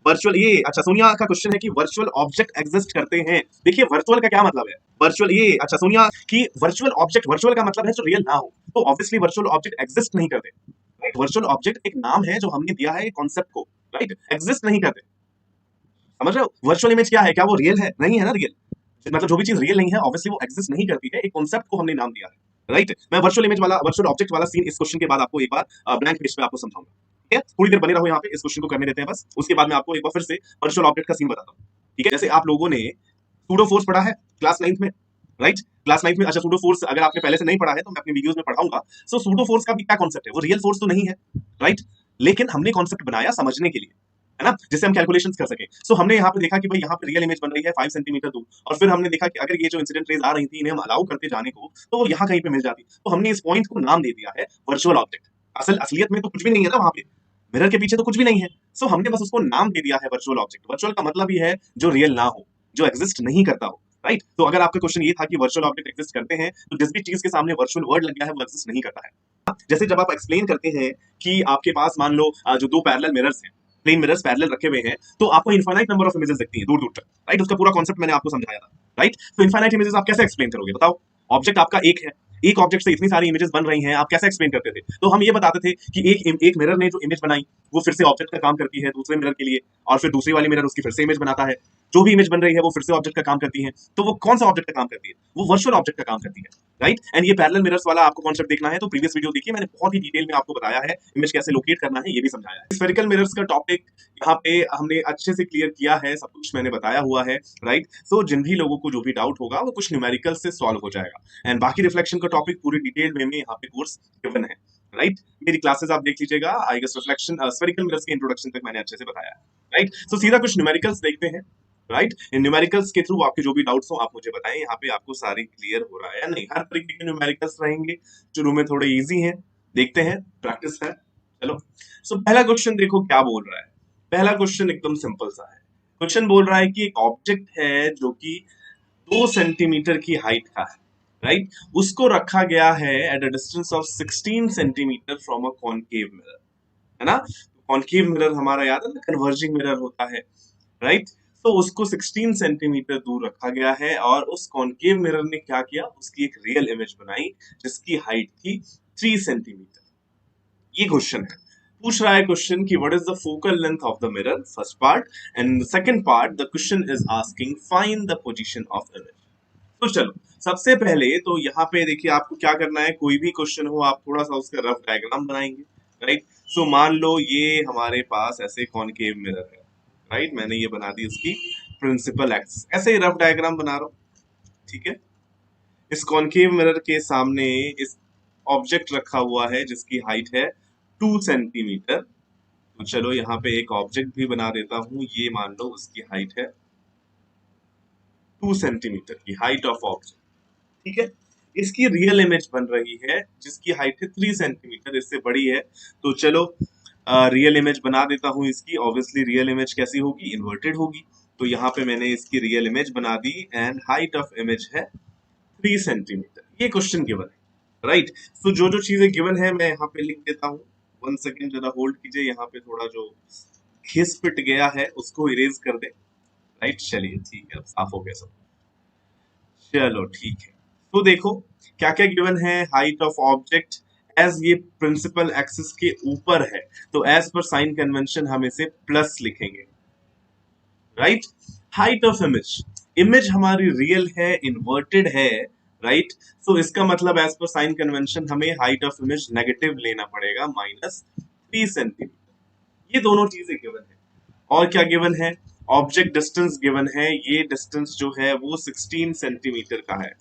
Virtual ये अच्छा सोनिया का क्वेश्चन है कि वर्चुअल ऑब्जेक्ट एग्जिस्ट करते हैं। देखिए वर्चुअल का क्या मतलब है, वर्चुअल ये अच्छा सोनिया कि वर्चुअल ऑब्जेक्ट, वर्चुअल का मतलब है जो रियल ना हो, तो ऑब्वियसली वर्चुअल ऑब्जेक्ट एग्जिस्ट नहीं करते। राइट, वर्चुअल ऑब्जेक्ट एक नाम है जो हमने दिया है कॉन्सेप्ट को, राइट, एग्जिस्ट नहीं करते। समझ रहे हो, वर्चुअल इमेज क्या है, क्या वो रियल है, नहीं है ना रियल, मतलब जो भी चीज रियल नहीं है ऑब्वियसली वो एग्जिस्ट नहीं करती है, एक कॉन्सेप्ट को हमने नाम दिया है। राइट, मैं वर्चुअल इमेज वाला, वर्चुअल ऑब्जेक्ट वाला सीन इस क्वेश्चन के बाद आपको एक बार ब्लैंक पेज पे आपको समझाऊंगा। ठीक है, थोड़ी देर बने रहो यहाँ पे, इस क्वेश्चन को करने देते हैं बस, उसके बाद मैं आपको एक बार फिर से वर्चुअल ऑब्जेक्ट का सीन बताता हूँ। ठीक है, जैसे आप लोगों ने सूडो फोर्स पढ़ा है क्लास 9th में, राइट, क्लास 9th में। अच्छा सूडो फोर्स अगर आपने पहले से नहीं पढ़ा है तो मैं अपनी वीडियोस में पढ़ाऊंगा। सो सूडो फोर्स का भी क्या कॉन्सेप्ट है, वो रियल फोर्स तो नहीं है, राइट, लेकिन हमने कॉन्सेप्ट बनाया समझने के लिए, है ना, जिससे हम कैलकुलेशंस कर सके। सो हमने यहाँ पे देखा कि भाई यहाँ पे रियल इमेज बन रही है 5 सेंटीमीटर दूर, और फिर हमने देखा कि अगर ये जो इंसिडेंट रेज आ रही थी इन्हें हम अलाउ करते जाने को तो वो यहाँ कहीं पे मिल जाती, तो हमने इस पॉइंट को नाम दे दिया है वर्चुअल ऑब्जेक्ट। असलियत में तो कुछ भी नहीं है ना वहां पे, मिरर के पीछे तो कुछ भी नहीं है। सो हमने बस उसको नाम दे दिया है वर्चुअल ऑब्जेक्ट। वर्चुअल का मतलब ही है जो रियल ना हो, जो एग्जिस्ट नहीं करता हो, राइट। तो अगर आपका क्वेश्चन ये था कि वर्चुअल ऑब्जेक्ट एग्जिस्ट करते हैं, तो जिस भी चीज के सामने वर्चुअल वर्ड लग गया है वो एग्जिस्ट नहीं करता है। जैसे जब आप एक्सप्लेन करते हैं कि आपके पास मान लो जो दो पैरेलल मिरर्स हैं, प्लेन मिरर्स पैरेलल रखे हुए हैं, तो आपको इनफाइनाइट नंबर ऑफ इमेजेस दिखती हैं दूर दूर तक, राइट, उसका पूरा कॉन्सेप्ट मैंने आपको समझाया था, राइट। तो इनफाइनाइट इमेजेस आप कैसे एक्सप्लेन करोगे बताओ, ऑब्जेक्ट आपका एक है, एक ऑब्जेक्ट से इतनी सारी इमेजेस बन रही हैं, आप कैसे एक्सप्लेन करते थे? तो हम ये बताते थे कि एक मिरर ने जो इमेज बनाई वो फिर से ऑब्जेक्ट का काम करती है दूसरे मिरर के लिए, और फिर दूसरी वाली मिरर उसकी फिर से इमेज बनाता है, जो भी इमेज बन रही है वो फिर से ऑब्जेक्ट का काम करती है। तो वो कौन सा ऑब्जेक्ट का काम करती है, वो वर्चुअल ऑब्जेक्ट का काम करती है, राइट। एंड ये पैरेलल मिरर्स वाला आपको कॉन्सेप्ट देखना है तो प्रीवियस वीडियो देखिए, मैंने बहुत ही डिटेल में आपको बताया है इमेज कैसे लोकेट करना है, ये भी समझाया है। स्फेरिकल मिरर्स का टॉपिक यहाँ पे हमने अच्छे से क्लियर किया है, सब कुछ मैंने बताया हुआ है, राइट। सो जिन भी लोगों को जो भी डाउट होगा वो कुछ न्यूमेरिकल से सॉल्व हो जाएगा। एंड बाकी रिफ्लेक्शन का टॉपिक पूरी डिटेल में यहाँ पे कोर्स गिवन है, राइट। मेरी क्लासेस आप देख लीजिएगा, I guess reflection spherical mirrors के इंट्रोडक्शन तक मैंने अच्छे से बताया है, राइट। सो सीधा कुछ न्यूमेरिकल्स देखते हैं, राइट। इन न्यूमेरिकल्स के थ्रू आपके जो भी डाउट्स हो आप मुझे बताएं, यहाँ पे आपको सारी क्लियर हो रहा है या नहीं। हर तरीके के न्यूमेरिकल्स रहेंगे, शुरू में थोड़े इजी हैं, देखते हैं, प्रैक्टिस है, चलो। सो पहला क्वेश्चन देखो क्या बोल रहा है। पहला क्वेश्चन एकदम सिंपल सा है। क्वेश्चन बोल रहा है कि एक ऑब्जेक्ट है जो कि 2 सेंटीमीटर की हाइट का है, राइट, उसको रखा गया है eight a distance of 16 centimetre from a concave mirror, है ना। कॉनकेव मिरर हमारा याद है ना, कन्वर्जिंग मिरर होता है, राइट। तो उसको 16 सेंटीमीटर दूर रखा गया है और उस कॉनकेव मिरर ने क्या किया, उसकी एक रियल इमेज बनाई जिसकी हाइट थी 3 सेंटीमीटर। ये क्वेश्चन है, पूछ रहा है क्वेश्चन कि what is the focal length of the mirror, first part. And second part the question is asking find the position of image. तो चलो सबसे पहले तो यहाँ पे देखिए आपको क्या करना है, कोई भी क्वेश्चन हो आप थोड़ा सा उसका रफ डायग्राम बनाएंगे, राइट। सो मान लो ये हमारे पास ऐसे कॉनकेव मिरर है, राइट, मैंने ये बना दी इसकी प्रिंसिपल एक्सिस, ऐसे ही रफ डायग्राम बना रहा हूँ, ठीक है। इस कॉनकेव मिरर के सामने इस ऑब्जेक्ट रखा हुआ है जिसकी हाइट है 2 सेंटीमीटर। तो चलो यहाँ पे एक ऑब्जेक्ट भी बना देता हूँ, ये मान लो उसकी हाइट है 2 सेंटीमीटर की हाइट ऑफ ऑब्जेक्ट, ठीक है। इसकी रियल इमेज बन रही है जिसकी हाइट है 3 सेंटीमीटर, इससे बड़ी है। तो चलो रियल इमेज बना देता हूँ इसकी। ऑब्वियसली रियल इमेज कैसी होगी, इन्वर्टेड होगी। तो यहाँ पे मैंने इसकी रियल इमेज बना दी एंड हाइट ऑफ इमेज है 3 सेंटीमीटर। ये क्वेश्चन गिवन है, राइट। तो जो जो चीजें गिवन है मैं यहाँ पे लिख देता हूँ। 1 सेकेंड जरा होल्ड कीजिए, यहाँ पे थोड़ा जो घिस पिट गया है उसको इरेज कर दे, राइट। चलिए ठीक है, अब साफ हो गया सब, चलो ठीक है। तो देखो क्या क्या गिवन है, हाइट ऑफ ऑब्जेक्ट एज ये प्रिंसिपल एक्सिस के ऊपर है तो एज पर साइन कन्वेंशन हम इसे प्लस लिखेंगे, right. Height of image, image हमारी रियल है, इन्वर्टेड है, राइट। सो इसका मतलब एज पर साइन कन्वेंशन हमें हाइट ऑफ इमेज नेगेटिव लेना पड़ेगा, -3 सेंटीमीटर। ये दोनों चीजें गिवन है। और क्या गिवन है, ऑब्जेक्ट डिस्टेंस गिवन है, ये डिस्टेंस जो है वो 16 सेंटीमीटर का है,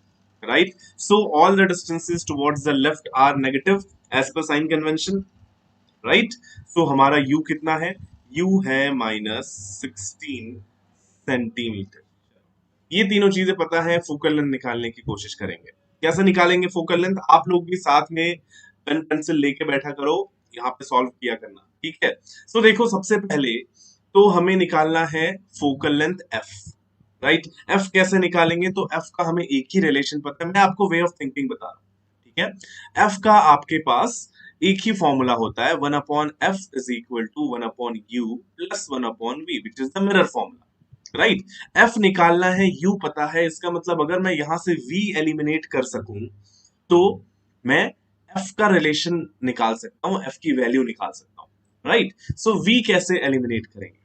right. So all the distances towards the left are negative as per sign convention, right. So हमारा u कितना है, u है -16 सेंटीमीटर। ये तीनों चीजें पता है, फोकल लेंथ निकालने की कोशिश करेंगे। कैसे निकालेंगे फोकल लेंथ, आप लोग भी साथ में पेन पेंसिल लेके बैठा करो, यहाँ पे सॉल्व किया करना, ठीक है। सो देखो सबसे पहले तो हमें निकालना है focal length f, right. f कैसे निकालेंगे, तो f का हमें एक ही रिलेशन पता है, मैं आपको वे ऑफ थिंकिंग बता रहा हूँ, ठीक है। f का आपके पास एक ही फॉर्मूला होता है 1/f is equal to 1/u plus 1/v which is the mirror formula, right. f निकालना है, u पता है, इसका मतलब अगर मैं यहां से v एलिमिनेट कर सकूं तो मैं f का रिलेशन निकाल सकता हूं, f की वैल्यू निकाल सकता हूं, राइट। सो v कैसे एलिमिनेट करेंगे,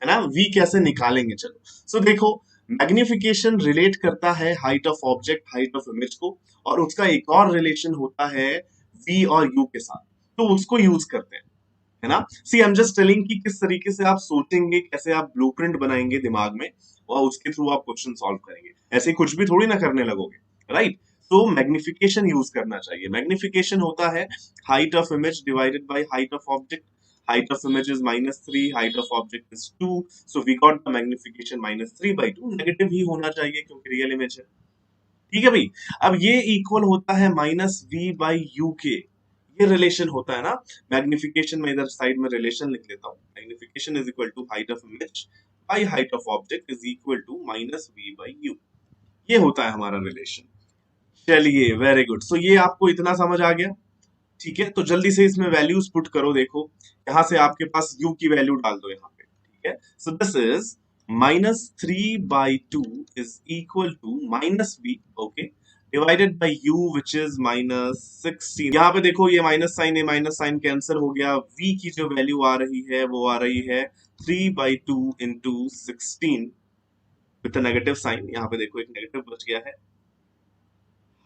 है ना, v कैसे निकालेंगे, चलो। सो देखो, मैग्निफिकेशन रिलेट करता है height of object, height of image को, और उसका एक और रिलेशन होता है v और u के साथ, तो उसको यूज करते हैं, है ना। सी आई एम जस्ट टेलिंग कि किस तरीके से आप सोचेंगे, कैसे आप ब्लूप्रिंट बनाएंगे दिमाग में, और उसके थ्रू आप क्वेश्चन सॉल्व करेंगे, ऐसे कुछ भी थोड़ी ना करने लगोगे, राइट। तो मैग्निफिकेशन यूज करना चाहिए। मैग्निफिकेशन होता है height of image divided by height of object. Height of image is -3, height of object is 2, so we got the magnification -3/2। Negative ही होना चाहिए क्योंकि रियल इमेज है, ठीक है भाई। अब ये इक्वल होता है -v/u के, ये रिलेशन होता है ना। मैग्निफिकेशन में इधर साइड में रिलेशन लिख लेता हूँ, magnification is equal to height of image by height of object is equal to -v/u, ये होता है हमारा रिलेशन। चलिए, वेरी गुड। सो ये आपको इतना समझ आ गया, ठीक है। तो जल्दी से इसमें वैल्यूज पुट करो, देखो यहाँ से आपके पास u की वैल्यू डाल दो यहाँ पे, ठीक है। So this is -3/2 is equal to -v, okay, divided by u which is -16। यहाँ पे देखो ये माइनस साइन, ये माइनस साइन कैंसिल हो गया, v की जो वैल्यू आ रही है वो आ रही है 3/2 इंटू 16 विथ नेगेटिव साइन। यहाँ पे देखो एक नेगेटिव बच गया है।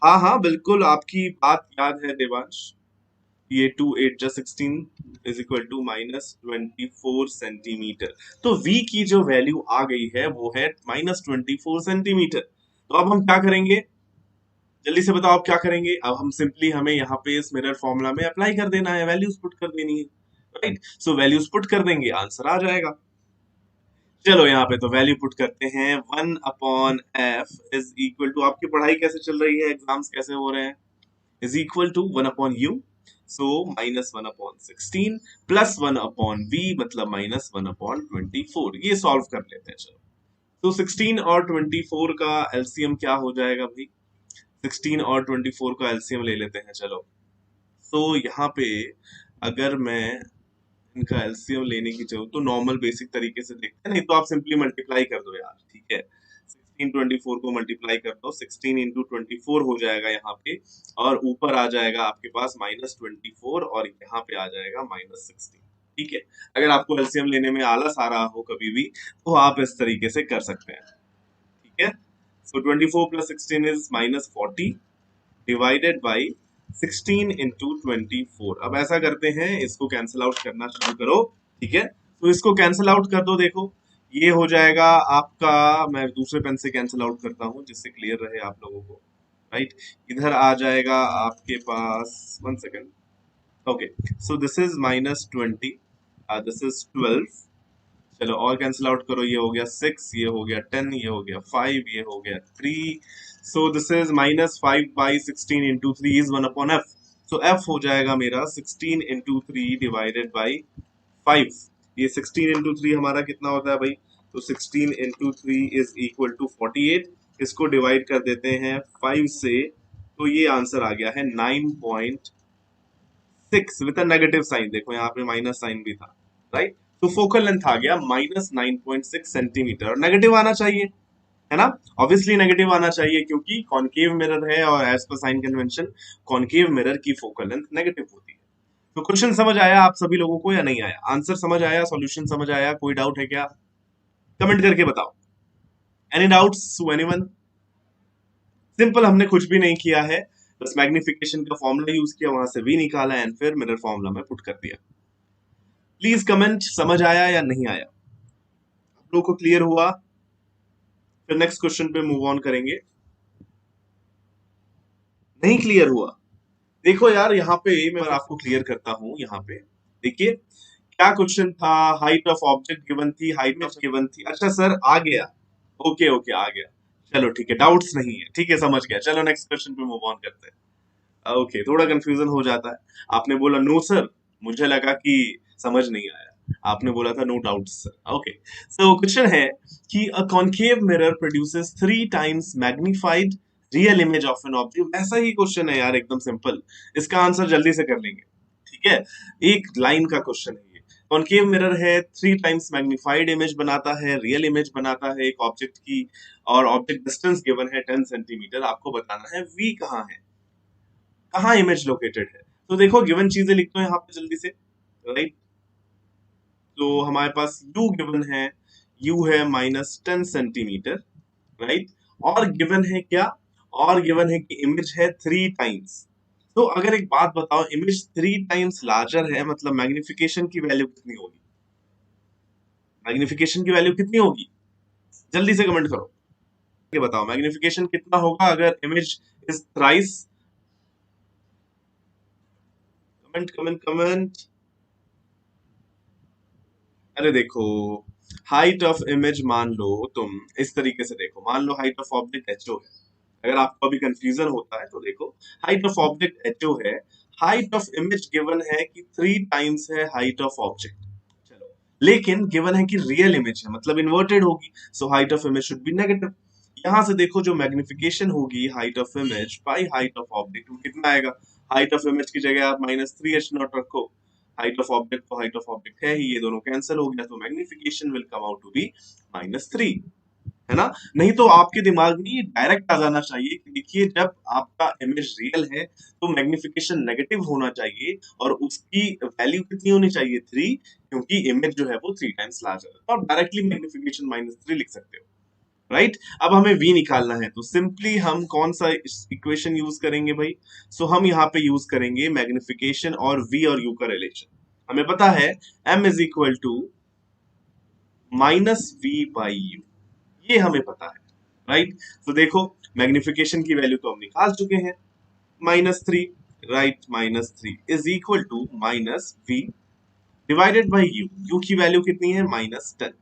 हाँ हाँ बिल्कुल, आपकी बात याद है देवांश। ये 2 8 जा 16 इज इक्वल टू -24 सेंटीमीटर। तो v की जो वैल्यू आ गई है वो है -24 सेंटीमीटर। तो अब हम क्या करेंगे, जल्दी से बताओ, आप क्या करेंगे। अब हम सिंपली, हमें यहाँ पे इस मिरर फॉर्मूला में अप्लाई कर देना है, वैल्यूज पुट कर देनी है, राइट। सो वैल्यूज पुट कर देंगे, आंसर आ जाएगा। चलो यहाँ पे तो वैल्यू पुट करते हैं, 1/f इज इक्वल टू, आपकी पढ़ाई कैसे चल रही है, एग्जाम्स कैसे हो रहे हैं, is equal to 1/u, so -1/16 plus 1/v मतलब -1/24। ये सॉल्व कर लेते हैं, चलो। तो 16 और 24 का एलसीएम क्या हो जाएगा भाई, 16 और 24 का एलसीएम ले लेते हैं, चलो। तो यहाँ पे अगर मैं इनका एलसीएम लेने की चाहूँ तो नॉर्मल बेसिक तरीके से देखते हैं, नहीं तो आप सिंपली मल्टीप्लाई कर दो यार, ठीक है। 16 24 को मल्टीप्लाई कर दो, 16 इंटू 24 हो जाएगा यहाँ पे, और ऊपर आ जाएगा आपके पास -24, और यहाँ पे आ जाएगा -16, ठीक है। अगर आपको एलसीएम लेने में आलस आ रहा हो कभी भी, तो आप इस तरीके से कर सकते हैं, ठीक है। सो 24 plus 16 is -40 divided by 16 into 24। अब ऐसा करते हैं, इसको कैंसिल आउट करना शुरू करो, ठीक है। तो इसको कैंसिल आउट कर दो, देखो ये हो जाएगा आपका, मैं दूसरे पेन से कैंसिल आउट करता हूँ जिससे क्लियर रहे आप लोगों को, राइट। इधर आ जाएगा आपके पास, 1 second, okay. So this is -20, this is 12, चलो और कैंसिल आउट करो, ये हो गया 6, ये हो गया 10, ये हो गया 5, ये हो गया 3। सो this is -5/16 into 3 is 1/f। So f हो जाएगा मेरा 16 इंटू 3 डिवाइडेड बाई 5। ये 16 इंटू 3 हमारा कितना होता है भाई, तो 16 इंटू 3 इज इक्वल टू 48। इसको डिवाइड कर देते हैं 5 से, तो ये आंसर आ गया है 9.6 विद अ नेगेटिव साइन, देखो यहाँ पे माइनस साइन भी था, राइट। तो फोकल लेंथ आ गया -9.6 सेंटीमीटर, और नेगेटिव आना चाहिए, है ना। ऑब्वियसली नेगेटिव आना चाहिए क्योंकि कॉनकेव मिरर है, और as per sign convention concave mirror की फोकल लेंथ नेगेटिव होती है। तो क्वेश्चन समझ आया आप सभी लोगों को या नहीं आया, आंसर समझ आया, सॉल्यूशन समझ आया, कोई डाउट है क्या, कमेंट करके बताओ। Any doubts to anyone. Simple, हमने कुछ भी नहीं किया है, बस मैग्निफिकेशन का फॉर्मूला यूज किया, वहां से v निकाला एंड फिर मिरर फॉर्मूला में पुट कर दिया। प्लीज कमेंट, समझ आया या नहीं आया, आप लोगों को क्लियर हुआ। फिर नेक्स्ट क्वेश्चन पे मूव ऑन करेंगे। नहीं क्लियर हुआ, देखो यार यहाँ पे मैं आपको क्लियर करता हूँ। यहाँ पे देखिए क्या क्वेश्चन था, हाइट ऑफ ऑब्जेक्ट गिवन थी, हाइट ऑफ गिवन थी। अच्छा सर आ गया, ओके ओके आ गया, चलो ठीक है, डाउट्स नहीं है, ठीक है समझ गया। चलो नेक्स्ट क्वेश्चन पे मूव ऑन करते हैं। ओके, थोड़ा कंफ्यूजन हो जाता है। आपने बोला नो सर, मुझे लगा कि समझ नहीं आया, आपने बोला था no doubts sir, okay. So question है कि a concave mirror produces 3 times magnified real image of an object. ऐसा ही क्वेश्चन है यार, एकदम सिंपल, इसका आंसर जल्दी से कर लेंगे। ठीक है, एक लाइन का क्वेश्चन है ये। कॉनकेव मिरर है, 3 टाइम्स मैग्निफाइड इमेज बनाता है, रियल इमेज बनाता है एक ऑब्जेक्ट की, और ऑब्जेक्ट डिस्टेंस गिवन है 10 सेंटीमीटर। आपको बताना है वी कहाँ है, कहाँ इमेज लोकेटेड है। तो देखो गिवन चीजें लिखते हैं यहाँ पे जल्दी से, राइट। तो हमारे पास u गिवन है, u है -10 सेंटीमीटर, राइट। और गिवन है क्या, और गिवन है कि इमेज है 3 टाइम्स। तो अगर एक बात बताओ, इमेज 3 टाइम्स लार्जर है, मतलब मैग्निफिकेशन की वैल्यू कितनी होगी, मैग्निफिकेशन की वैल्यू कितनी होगी, जल्दी से कमेंट करो, ये बताओ मैग्निफिकेशन कितना होगा अगर image is thrice. Comment comment comment. अरे देखो, हाइट ऑफ इमेज मान लो तुम इस तरीके से देखो, मान लो हाइट ऑफ ऑब्जेक्ट एचओ है। अगर आपको अभी कंफ्यूजन होता है तो देखो, हाइट ऑफ ऑब्जेक्ट एचओ है, हाइट ऑफ इमेज गिवन है कि 3 टाइम्स है हाइट ऑफ ऑब्जेक्ट, चलो, लेकिन गिवन है कि रियल इमेज है, मतलब इन्वर्टेड होगी, so height of image should be negative. यहां से देखो जो मैग्निफिकेशन होगी height of image by height of object, वो कितना आएगा, हाइट ऑफ इमेज की जगह आप -3h0 रखो, हाइट ऑफ ऑब्जेक्ट तो हाइट ऑफ ऑब्जेक्ट है ही, ये दोनों कैंसिल हो गया, तो magnification will come out to be -3, है ना। नहीं तो आपके दिमाग में ये डायरेक्ट आ जाना चाहिए कि देखिए जब आपका इमेज रियल है तो मैग्निफिकेशन नेगेटिव होना चाहिए और उसकी वैल्यू कितनी होनी चाहिए, 3, क्योंकि इमेज जो है वो 3 टाइम्स लार्जर है। तो आप डायरेक्टली मैग्निफिकेशन -3 लिख सकते हो, राइट। अब हमें v निकालना है, तो सिंपली हम कौन सा इक्वेशन यूज करेंगे भाई, सो हम यहाँ पे यूज करेंगे मैग्निफिकेशन और v और u का रिलेशन। हमें पता है m is equal to -v/u, ये हमें पता है, राइट। तो देखो मैग्निफिकेशन की वैल्यू तो हम निकाल चुके हैं, -3, right, -3 is equal to -v divided by u की वैल्यू कितनी है, -10।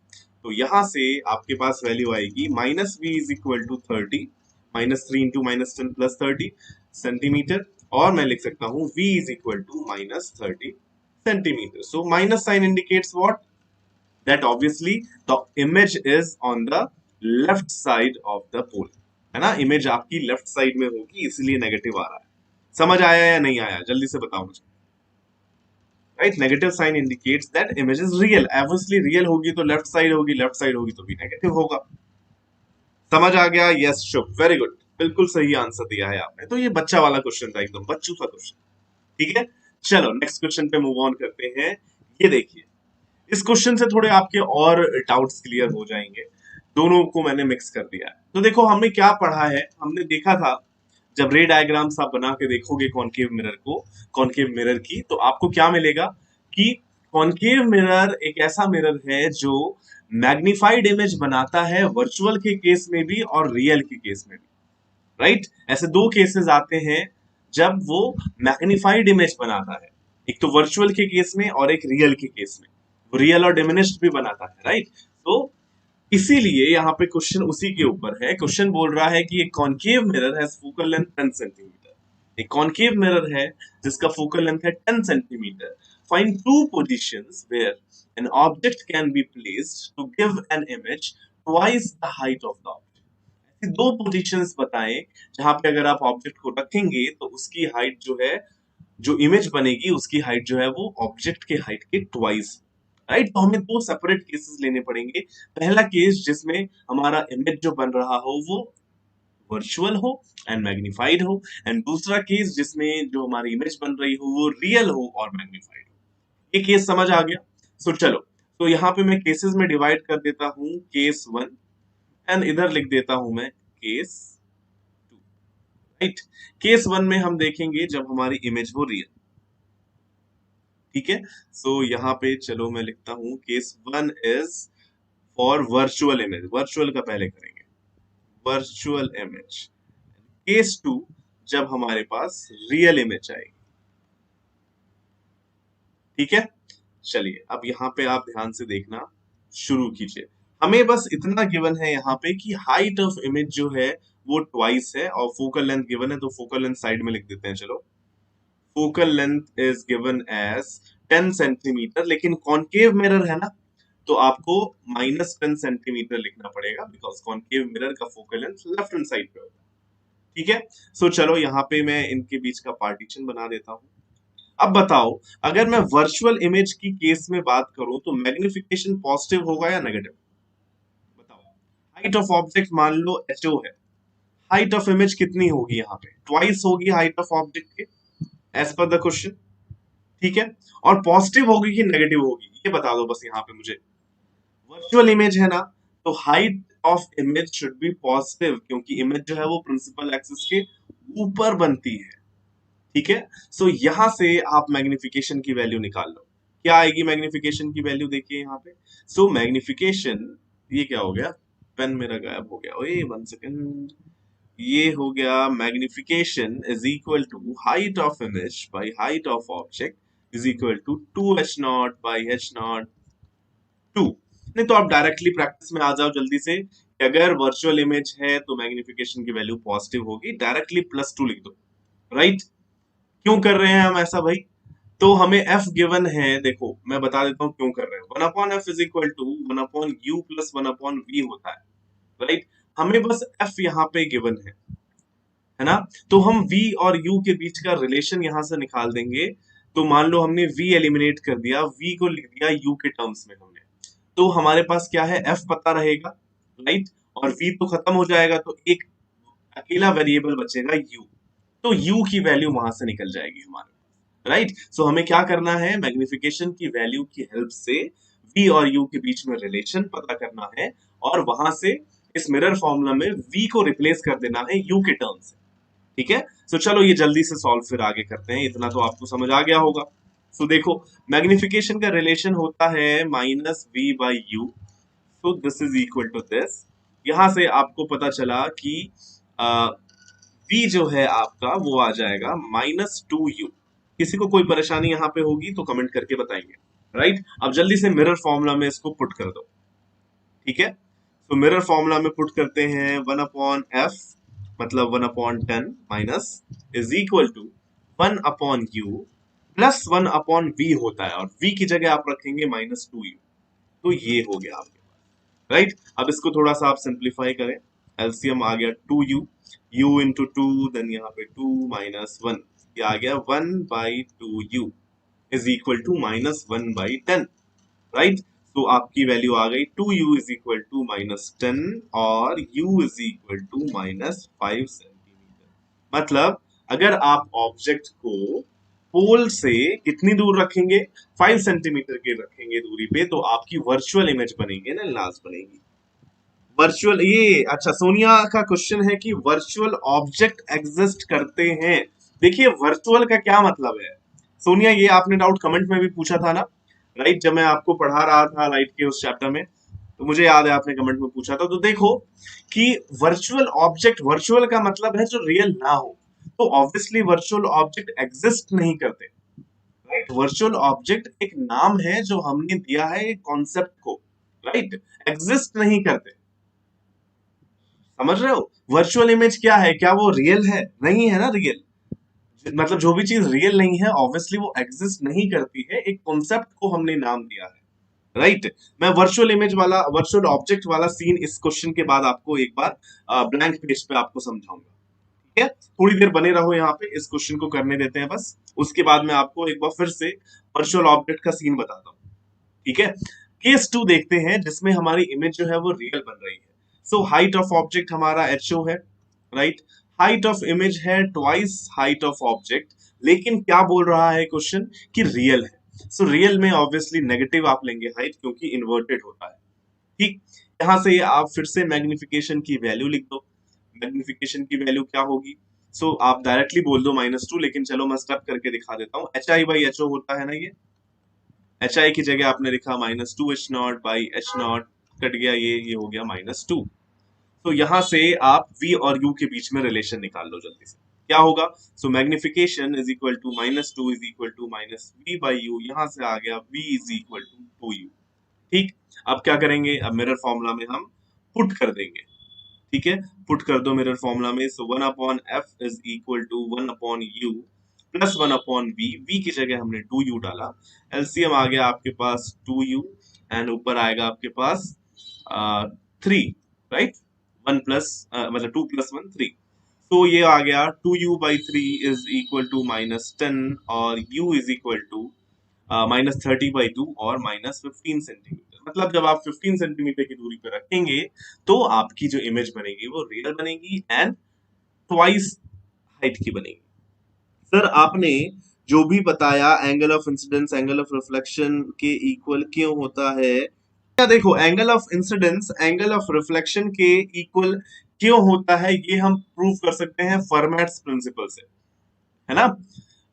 तो यहां से आपके पास वैल्यू आएगी -v is equal to 30, -3 into -10 plus 30 centimetre, और मैं लिख सकता हूं v is equal to -30 centimetre. So minus sign indicates what, that obviously the image is on the left side of the pole, है ना, इमेज आपकी left side में होगी इसलिए नेगेटिव आ रहा है। समझ आया या नहीं आया, जल्दी से बताओ मुझे, right. Negative sign indicates that image is real, obviously real होगी तो लेफ्ट साइड होगी, लेफ्ट साइड होगी तो भी नेगेटिव होगा। समझ आ गया, यस शुभ, वेरी गुड, बिल्कुल सही आंसर दिया है आपने। तो ये बच्चा वाला क्वेश्चन था, एकदम बच्चू सा क्वेश्चन, ठीक है। चलो नेक्स्ट क्वेश्चन पे मूव ऑन करते हैं। ये देखिए, इस क्वेश्चन से थोड़े आपके और डाउट्स क्लियर हो जाएंगे, दोनों को मैंने मिक्स कर दिया है। तो देखो हमने क्या पढ़ा है, हमने देखा था जब रे डायग्राम्स आप बना के देखोगे कॉनकेव मिरर को, कॉनकेव मिरर की, तो आपको क्या मिलेगा कि कॉनकेव मिरर एक ऐसा मिरर है जो मैग्निफाइड इमेज बनाता है वर्चुअल के केस में भी और रियल के केस में भी, राइट। ऐसे दो केसेस आते हैं जब वो मैग्निफाइड इमेज बनाता है, एक तो वर्चुअल के केस में और एक रियल के केस में, रियल और डिमिनिश्ड भी बनाता है, राइट। तो इसीलिए यहाँ पे क्वेश्चन उसी के ऊपर है। क्वेश्चन बोल रहा है कि एक concave mirror has focal length 10 centimetre, एक कॉनकेव मिरर है जिसका फोकल लेंथ है 10 centimetre, find two positions where an object can be placed to give an image twice the height of the object. ऐसी दो पोजीशंस बताएं जहां पे अगर आप ऑब्जेक्ट को रखेंगे तो उसकी हाइट जो है, जो इमेज बनेगी उसकी हाइट जो है वो ऑब्जेक्ट के हाइट के ट्वाइस, राइट। तो हमें दो सेपरेट केसेस लेने पड़ेंगे। पहला केस जिसमें हमारा इमेज जो बन रहा हो वो वर्चुअल हो एंड मैग्निफाइड हो, एंड दूसरा केस जिसमें जो हमारी इमेज बन रही हो वो रियल हो और मैग्निफाइड हो। ये केस समझ आ गया। सो चलो, तो यहाँ पे मैं केसेस में डिवाइड कर देता हूं, केस 1 एंड इधर लिख देता हूं मैं केस 2, राइट। केस 1 में हम देखेंगे जब हमारी इमेज हो रियल, ठीक है। सो यहाँ पे चलो मैं लिखता हूं case 1 is for virtual image, virtual का पहले करेंगे, वर्चुअल इमेज। केस 2 जब हमारे पास रियल इमेज आएगी, ठीक है। चलिए अब यहाँ पे आप ध्यान से देखना शुरू कीजिए। हमें बस इतना गिवन है यहाँ पे कि हाइट ऑफ इमेज जो है वो ट्वाइस है, और फोकल लेंथ गिवन है तो फोकल लेंथ साइड में लिख देते हैं, चलो। Focal length is given as 10 centimetre, लेकिन कॉनकेव मिरर है ना, तो आपको -10 सेंटीमीटर लिखना पड़ेगा, बिकॉज कॉनकेव मिरर का focal length left hand side पे होता है, ठीक है। सो चलो यहाँ पे मैं इनके बीच का पार्टीशन बना देता हूँ, अब बताओ, अगर मैं वर्चुअल इमेज की केस में बात करूं तो मैग्निफिकेशन पॉजिटिव होगा या नेगेटिव? बताओ। हाइट ऑफ ऑब्जेक्ट मान लो HO है, हाइट ऑफ इमेज कितनी होगी यहाँ पे? ट्वाइस होगी हाइट ऑफ ऑब्जेक्ट के, एज पर द क्वेश्चन। ठीक है, और पॉजिटिव होगी कि नेगेटिव होगी ये बता दो बस यहाँ पे मुझे। वर्चुअल इमेज है ना, तो height of image should be positive, क्योंकि इमेज जो है वो प्रिंसिपल एक्सिस के ऊपर बनती है। ठीक है, सो यहां से आप मैग्निफिकेशन की वैल्यू निकाल लो। क्या आएगी मैग्निफिकेशन की वैल्यू? देखिए यहाँ पे, सो मैग्निफिकेशन, ये क्या हो गया, पेन मेरा गायब हो गया, ओए 1 सेकेंड। ये हो गया magnification is equal to height of image by height of object is equal to 2h0 by h0 2। नहीं तो आप डायरेक्टली प्रैक्टिस में आ जाओ जल्दी से कि अगर वर्चुअल इमेज है तो मैग्निफिकेशन की वैल्यू पॉजिटिव होगी, डायरेक्टली +2 लिख दो। राइट, क्यों कर रहे हैं हम ऐसा भाई? तो हमें f गिवन है, देखो मैं बता देता हूं क्यों कर रहे हैं। 1/f is equal to 1/u plus 1/v होता है। राइट, हमें बस f यहाँ पे गिवन है ना, तो हम v और u के बीच का रिलेशन यहां से निकाल देंगे। तो मान लो हमने v एलिमिनेट कर दिया, v को लिख दिया u के टर्म्स में हमने, तो हमारे पास क्या है, f पता रहेगा। राइट, और v तो खत्म हो जाएगा, तो एक अकेला वेरिएबल बचेगा u, तो u की वैल्यू वहां से निकल जाएगी हमारे। राइट, सो हमें क्या करना है, मैग्निफिकेशन की वैल्यू की हेल्प से v और u के बीच में रिलेशन पता करना है, और वहां से इस मिरर फॉर्मूला में v को रिप्लेस कर देना है u के टर्म से। ठीक है, सो चलो ये जल्दी से सॉल्व फिर आगे करते हैं, इतना तो आपको समझ आ गया होगा। सो देखो, मैग्निफिकेशन का रिलेशन होता है -v/u, so this is equal to this. यहां से आपको पता चला कि v जो है आपका वो आ जाएगा -2u। किसी को कोई परेशानी यहाँ पे होगी तो कमेंट करके बताएंगे। राइट, अब जल्दी से मिरर फॉर्मूला में इसको पुट कर दो। ठीक है, तो मिरर फॉर्मूला में पुट करते हैं 1/f मतलब 1/10 minus is equal to 1/u plus 1/v होता है, और v की जगह आप रखेंगे -2u, तो ये हो गया आपके पास। राइट, अब इसको थोड़ा सा आप सिंप्लीफाई करें, एलसीएम आ गया 2u, u इंटू 2, देन यहाँ पे 2 माइनस 1, ये आ गया 1/2u is equal to -1/10। Right, तो आपकी वैल्यू आ गई 2u इज इक्वल टू -10 और u is equal to -5 centimetre. मतलब अगर आप ऑब्जेक्ट को पोल से कितनी दूर रखेंगे, 5 सेंटीमीटर के रखेंगे दूरी पे, तो आपकी वर्चुअल इमेज बनेगी ना, लास्ट बनेगी वर्चुअल। ये अच्छा, सोनिया का क्वेश्चन है कि वर्चुअल ऑब्जेक्ट एग्जिस्ट करते हैं। देखिए वर्चुअल का क्या मतलब है सोनिया, ये आपने डाउट कमेंट में भी पूछा था ना। राइट, जब मैं आपको पढ़ा रहा था राइट के उस चैप्टर में, तो मुझे याद है आपने कमेंट में पूछा था। तो देखो कि वर्चुअल ऑब्जेक्ट, वर्चुअल का मतलब है जो रियल ना हो, तो ऑब्वियसली वर्चुअल ऑब्जेक्ट एग्जिस्ट नहीं करते। राइट, वर्चुअल ऑब्जेक्ट एक नाम है जो हमने दिया है एक कॉन्सेप्ट को। राइट, एग्जिस्ट नहीं करते, समझ रहे हो? वर्चुअल इमेज क्या है, क्या वो रियल है? नहीं है ना रियल, मतलब जो भी चीज रियल नहीं है ऑब्वियसली वो एग्जिस्ट नहीं करती है, एक कॉन्सेप्ट को हमने नाम दिया है। राइट, मैं वर्चुअल इमेज वाला, वर्चुअल ऑब्जेक्ट वाला सीन इस क्वेश्चन के बाद आपको एक बार ब्लैंक पेज पे आपको समझाऊंगा। ठीक है, थोड़ी देर बने रहो यहाँ पे, इस क्वेश्चन को करने देते हैं बस, उसके बाद मैं आपको एक बार फिर से वर्चुअल ऑब्जेक्ट का सीन बताता हूँ। ठीक है, केस 2 देखते हैं जिसमें हमारी इमेज जो है वो रियल बन रही है। सो हाइट ऑफ ऑब्जेक्ट हमारा HO है। राइट, हाइट ऑफ इमेज है ट्वाइस हाइट ऑफ ऑब्जेक्ट, लेकिन क्या बोल रहा है क्वेश्चन कि रियल है। सो रियल में ऑब्वियसली नेगेटिव आप लेंगे हाइट, क्योंकि इन्वर्टेड होता है। ठीक, यहां से आप फिर से मैग्निफिकेशन की वैल्यू लिख दो। मैग्निफिकेशन की वैल्यू क्या होगी? सो आप डायरेक्टली बोल दो -2, लेकिन चलो मैं स्टेप करके दिखा देता हूँ। HI/HO होता है ना, ये HI की जगह आपने लिखा -2h0/h0, कट गया ये हो गया -2। तो यहां से आप v और u के बीच में रिलेशन निकाल लो जल्दी से, क्या होगा? So magnification is equal to -2 is equal to -v/u, यहां से आ गया v is equal to 2u। ठीक, अब क्या करेंगे, अब मिरर फॉर्मूला में हम पुट कर देंगे। ठीक है, पुट कर दो मिरर फॉर्मूला में। So 1/f is equal to 1/u plus 1/v, v की जगह हमने 2u डाला, एलसीएम आ गया आपके पास 2u, एंड ऊपर आएगा आपके पास 3। राइट, 1 प्लस मतलब 2 + 1 3। तो ये आ गया 2u/3 इज इक्वल टू -10 और u इज इक्वल टू -30/2 और -15 सेंटीमीटर। मतलब जब आप 15 सेंटीमीटर की दूरी पर रखेंगे तो आपकी जो इमेज बनेगी वो रियल बनेगी एंड ट्वाइस हाइट की बनेगी। सर आपने जो भी बताया angle of incidence angle of reflection के इक्वल क्यों होता है, क्या देखो angle of incidence angle of reflection के इक्वल क्यों होता है ये हम प्रूव कर सकते हैं फर्मेट्स प्रिंसिपल से, है ना।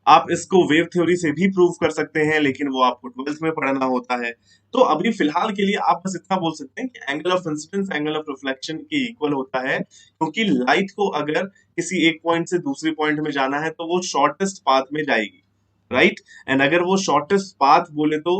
आप इसको वेव थ्योरी से भी प्रूव कर सकते हैं लेकिन वो आपको 12th में पढ़ना होता है। तो अभी फिलहाल के लिए आप बस इतना बोल सकते हैं कि angle of incidence angle of reflection के इक्वल होता है, क्योंकि लाइट को अगर किसी एक पॉइंट से दूसरे पॉइंट में जाना है तो वो शॉर्टेस्ट पाथ में जाएगी, राइट। एंड अगर वो शॉर्टेस्ट पाथ बोले तो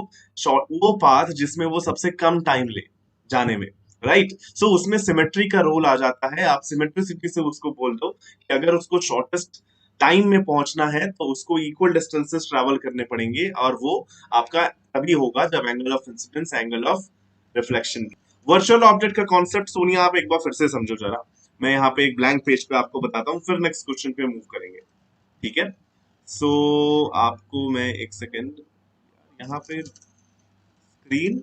वो पाथ जिसमें वो सबसे कम टाइम ले जाने में, राइट। सो उसमें सिमेट्री का रोल आ जाता है। आप सिमेट्रिसिटी से उसको बोल दो कि अगर उसको शॉर्टेस्ट टाइम में पहुंचना है तो उसको इक्वल डिस्टेंसेस ट्रैवल करने पड़ेंगे और वो आपका तभी होगा जब angle of incidence angle of reflection. Virtual object का कॉन्सेप्ट सोनिया आप एक बार फिर से समझो जरा। मैं यहाँ पे एक ब्लैंक पेज पे आपको बताता हूँ, फिर नेक्स्ट क्वेश्चन पे मूव करेंगे, ठीक है। सो आपको मैं एक सेकेंड यहाँ पे स्क्रीन,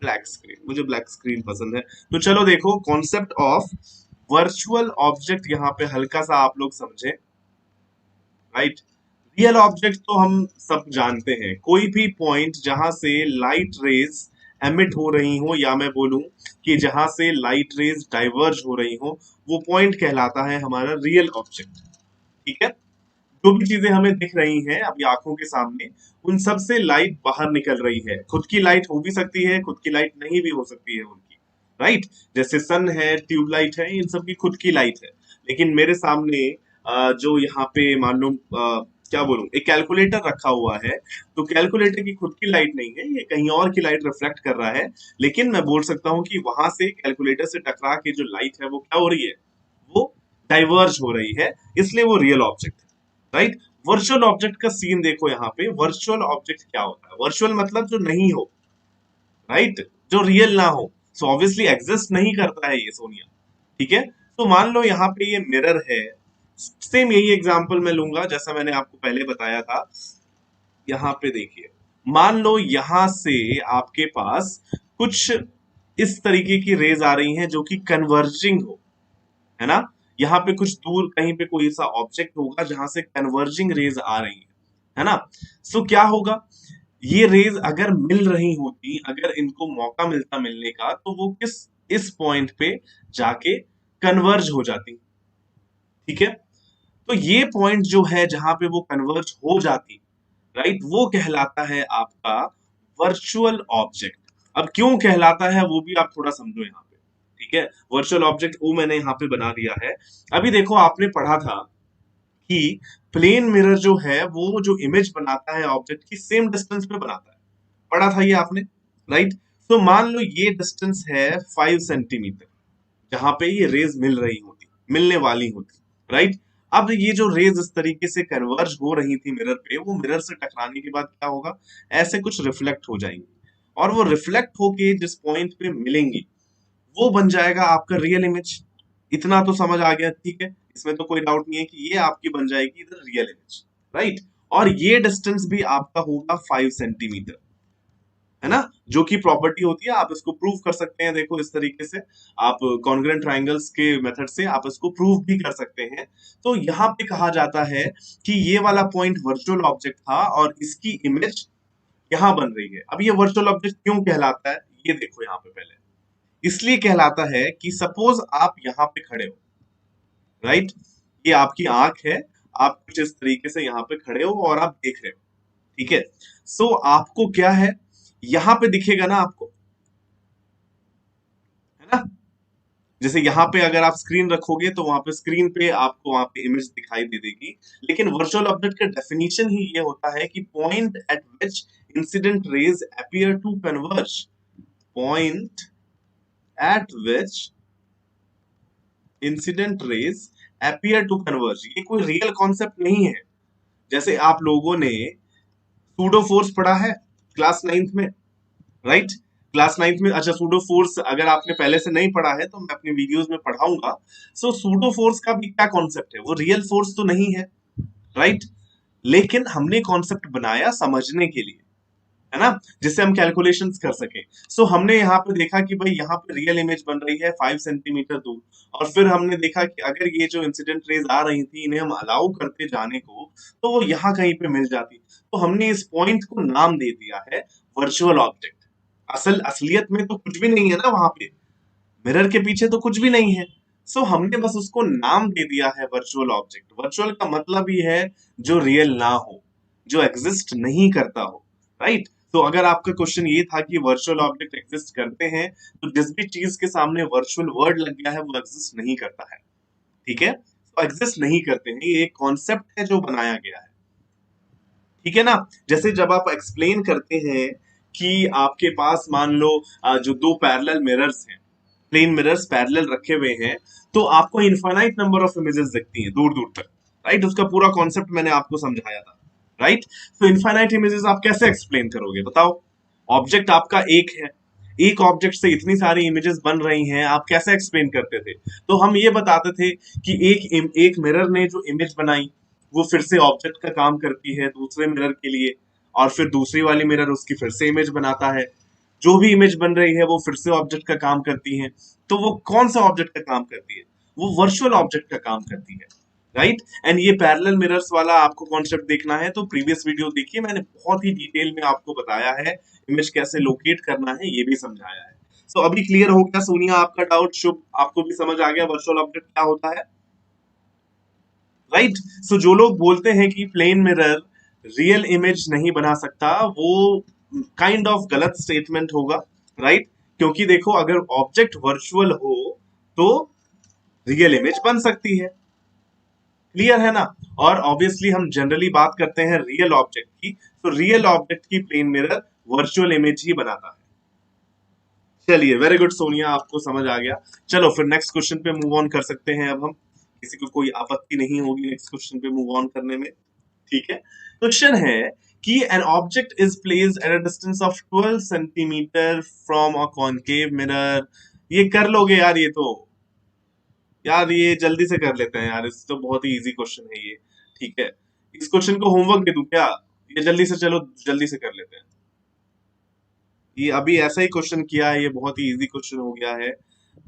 ब्लैक स्क्रीन, मुझे ब्लैक स्क्रीन पसंद है। तो चलो देखो कॉन्सेप्ट ऑफ वर्चुअल ऑब्जेक्ट यहाँ पे हल्का सा आप लोग समझे, राइट। रियल ऑब्जेक्ट तो हम सब जानते हैं, कोई भी पॉइंट जहां से लाइट रेज एमिट हो रही हो या मैं बोलूं कि जहां से लाइट रेज डाइवर्ज हो रही हो वो पॉइंट कहलाता है हमारा रियल ऑब्जेक्ट, ठीक है। जो भी चीजें हमें दिख रही हैं अभी आंखों के सामने उन सब से लाइट बाहर निकल रही है। खुद की लाइट हो भी सकती है, खुद की लाइट नहीं भी हो सकती है उनकी, राइट। जैसे सन है, ट्यूबलाइट है, इन सब की खुद की लाइट है। लेकिन मेरे सामने जो यहाँ पे मान लो क्या बोलूं एक कैलकुलेटर रखा हुआ है, तो कैलकुलेटर की खुद की लाइट नहीं है, ये कहीं और की लाइट रिफ्लेक्ट कर रहा है। लेकिन मैं बोल सकता हूँ कि वहां से कैलकुलेटर से टकरा के जो लाइट है वो क्या हो रही है, वो डाइवर्ज हो रही है, इसलिए वो रियल ऑब्जेक्ट है, राइट। वर्चुअल ऑब्जेक्ट का सीन देखो यहाँ पे। वर्चुअल ऑब्जेक्ट क्या होता है, वर्चुअल मतलब जो नहीं हो, राइट, जो रियल ना हो। सो ऑब्वियसली एग्जिस्ट नहीं करता है ये सोनिया, ठीक है। तो मान लो यहाँ पे ये मिरर है, सेम यही एग्जांपल मैं लूंगा जैसा मैंने आपको पहले बताया था। यहाँ पे देखिए, मान लो यहाँ से आपके पास कुछ इस तरीके की रेज आ रही हैं जो कि कन्वर्जिंग हो, है ना। यहाँ पे कुछ दूर कहीं पे कोई सा ऑब्जेक्ट होगा जहां से कन्वर्जिंग रेज आ रही है ना। सो क्या होगा, ये रेज अगर मिल रही होती, अगर इनको मौका मिलता मिलने का, तो वो किस इस पॉइंट पे जाके कन्वर्ज हो जाती, ठीक है। तो ये पॉइंट जो है जहां पे वो कन्वर्ज हो जाती, राइट, वो कहलाता है आपका वर्चुअल ऑब्जेक्ट। अब क्यों कहलाता है वो भी आप थोड़ा समझो यहाँ पे, ठीक है। वर्चुअल ऑब्जेक्ट वो मैंने यहाँ पे बना दिया है। अभी देखो आपने पढ़ा था कि प्लेन मिरर जो है वो जो इमेज बनाता है ऑब्जेक्ट की सेम डिस्टेंस पे बनाता है, पढ़ा था ये आपने, राइट। तो मान लो ये डिस्टेंस है 5 सेंटीमीटर, जहां पे ये रेज मिल रही होती, मिलने वाली होती, राइट। अब ये जो रेज इस तरीके से कन्वर्ज हो रही थी मिरर पे, वो मिरर से टकराने के बाद क्या होगा, ऐसे कुछ रिफ्लेक्ट हो जाएंगी और वो रिफ्लेक्ट होके जिस पॉइंट पे मिलेंगी वो बन जाएगा आपका रियल इमेज। इतना तो समझ आ गया, ठीक है, इसमें तो कोई डाउट नहीं है कि ये आपकी बन जाएगी इधर रियल इमेज, राइट। और ये डिस्टेंस भी आपका होगा 5 सेंटीमीटर, है ना, जो कि प्रॉपर्टी होती है। आप इसको प्रूव कर सकते हैं, देखो इस तरीके से आप कॉन्ग्रुएंट ट्रायंगल्स के मेथड से आप इसको प्रूव भी कर सकते हैं। तो यहाँ पे कहा जाता है कि ये वाला पॉइंट वर्चुअल ऑब्जेक्ट था और इसकी इमेज यहाँ बन रही है। अब ये वर्चुअल ऑब्जेक्ट क्यों कहलाता है, ये देखो यहाँ पे पहले इसलिए कहलाता है कि सपोज आप यहाँ पे खड़े हो, राइट, ये आपकी आंख है, आप कुछ इस तरीके से यहाँ पे खड़े हो और आप देख रहे हो, ठीक है। सो आपको क्या है, यहाँ पे दिखेगा ना आपको, है ना। जैसे यहाँ पे अगर आप स्क्रीन रखोगे तो वहां पे स्क्रीन पे आपको वहां पे इमेज दिखाई दे देगी। लेकिन वर्चुअल ऑब्जेक्ट का डेफिनेशन ही ये होता है कि point at which incident rays appear to converge, point at which incident rays appear to converge. ये कोई रियल कॉन्सेप्ट नहीं है। जैसे आप लोगों ने सूडो फोर्स पढ़ा है क्लास 9th में, राइट। क्लास 9th में, अच्छा सूडो फोर्स अगर आपने पहले से नहीं पढ़ा है तो मैं अपनी वीडियोस में पढ़ाऊंगा। सो सूडो फोर्स का भी क्या कॉन्सेप्ट है, वो रियल फोर्स तो नहीं है, राइट, लेकिन हमने कॉन्सेप्ट बनाया समझने के लिए, है ना, जिससे हम कैलकुलेशंस कर सके। सो हमने यहाँ पे देखा कि भाई यहाँ पे रियल इमेज बन रही है 5 सेंटीमीटर दूर, और फिर हमने देखा कि अगर ये जो इंसिडेंट रेज आ रही थी इन्हें हम अलाउ करते जाने को, तो वो यहाँ कहीं पे मिल जाती। तो हमने इस पॉइंट को नाम दे दिया है वर्चुअल ऑब्जेक्ट। असलियत में तो कुछ भी नहीं है ना वहां पे, मिरर के पीछे तो कुछ भी नहीं है। सो हमने बस उसको नाम दे दिया है वर्चुअल ऑब्जेक्ट। वर्चुअल का मतलब ही है जो रियल ना हो, जो एग्जिस्ट नहीं करता हो, राइट। तो अगर आपका क्वेश्चन ये था कि वर्चुअल ऑब्जेक्ट एग्जिस्ट करते हैं, तो जिस भी चीज के सामने वर्चुअल वर्ड लग गया है वो एग्जिस्ट नहीं करता है, ठीक है। तो एग्जिस्ट नहीं करते हैं, ये एक कॉन्सेप्ट है जो बनाया गया है, ठीक है ना। जैसे जब आप एक्सप्लेन करते हैं कि आपके पास मान लो जो दो पैरेलल मिरर्स हैं, प्लेन मिरर्स पैरेलल रखे हुए हैं, तो आपको इनफाइनाइट नंबर ऑफ इमेजेस दिखती हैं दूर दूर तक, राइट। उसका पूरा कॉन्सेप्ट मैंने आपको समझाया था, राइट। तो इनफाइनाइट इमेजेस आप कैसे एक्सप्लेन करोगे बताओ। ऑब्जेक्ट आपका एक है, एक ऑब्जेक्ट से इतनी सारी इमेजेस बन रही हैं, आप कैसे एक्सप्लेन करते थे। तो हम ये बताते थे कि एक मिरर ने जो इमेज बनाई वो फिर से ऑब्जेक्ट का काम करती है दूसरे मिरर के लिए, और फिर दूसरी वाली मिरर उसकी फिर से इमेज बनाता है, जो भी इमेज बन रही है वो फिर से ऑब्जेक्ट का काम करती है। तो वो कौन सा ऑब्जेक्ट का काम करती है, वो वर्चुअल ऑब्जेक्ट का काम करती है, राइट। एंड ये पैरेलल मिरर्स वाला आपको कॉन्सेप्ट देखना है तो प्रीवियस वीडियो देखिए, मैंने बहुत ही डिटेल में आपको बताया है, इमेज कैसे लोकेट करना है ये भी समझाया है। सो अभी क्लियर हो गया सोनिया आपका डाउट, शुभ आपको भी समझ आ गया वर्चुअल ऑब्जेक्ट क्या होता है, राइट। सो जो लोग बोलते हैं कि प्लेन मिरर रियल इमेज नहीं बना सकता, वो काइंड ऑफ गलत स्टेटमेंट होगा, राइट। क्योंकि देखो अगर ऑब्जेक्ट वर्चुअल हो तो रियल इमेज बन सकती है, क्लियर है ना। और ऑब्वियसली हम जनरली बात करते हैं रियल ऑब्जेक्ट की, तो रियल ऑब्जेक्ट की प्लेन मिरर वर्चुअल इमेज ही बनाता है। चलिए वेरी गुड सोनिया, आपको समझ आ गया। चलो फिर नेक्स्ट क्वेश्चन पे मूव ऑन कर सकते हैं अब हम, किसी को कोई आपत्ति नहीं होगी नेक्स्ट क्वेश्चन पे मूव ऑन करने में, ठीक है। क्वेश्चन है कि an object is placed at a distance of 12 centimetre from a concave mirror. ये कर लोगे यार, ये तो यार ये जल्दी से कर लेते हैं यार, इस तो बहुत ही इजी क्वेश्चन है ये, ठीक है। इस क्वेश्चन को होमवर्क दे दूं क्या, ये जल्दी से, चलो जल्दी से कर लेते हैं। ये अभी ऐसा ही क्वेश्चन किया है, ये बहुत ही इजी क्वेश्चन हो गया है,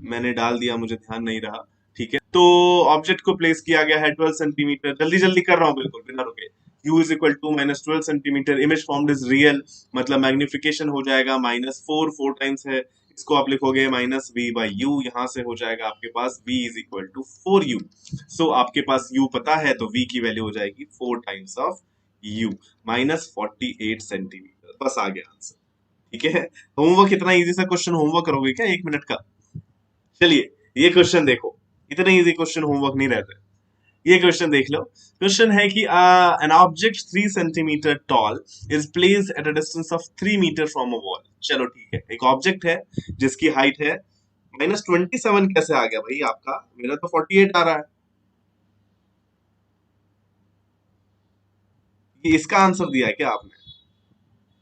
मैंने डाल दिया मुझे ध्यान नहीं रहा, ठीक है। तो ऑब्जेक्ट को प्लेस किया गया है 12 सेंटीमीटर, जल्दी जल्दी कर रहा हूँ बिल्कुल बिना रुके। u is equal to minus 12 centimetre, image formed is real, मतलब मैग्निफिकेशन हो जाएगा -4, 4 टाइम्स है, इसको आप लिखोगे माइनस वी बाई यू, यहां से हो जाएगा आपके पास v is equal to 4u। So आपके पास u पता है तो v की वैल्यू हो जाएगी 4 टाइम्स ऑफ u, -48 सेंटीमीटर, बस आ गया आंसर, ठीक है। होमवर्क, इतना इजी सा क्वेश्चन होमवर्क करोगे क्या 1 मिनट का। चलिए ये क्वेश्चन देखो, इतने इजी क्वेश्चन होमवर्क नहीं रहते। ये क्वेश्चन देख लो। क्वेश्चन है कि an object 3 centimetre tall is placed at a distance of 3 metre from a wall. चलो ठीक है, एक ऑब्जेक्ट है जिसकी हाइट है -27, कैसे आ गया भाई आपका, मेरा तो 48 आ रहा है। ये इसका आंसर दिया है क्या आपने,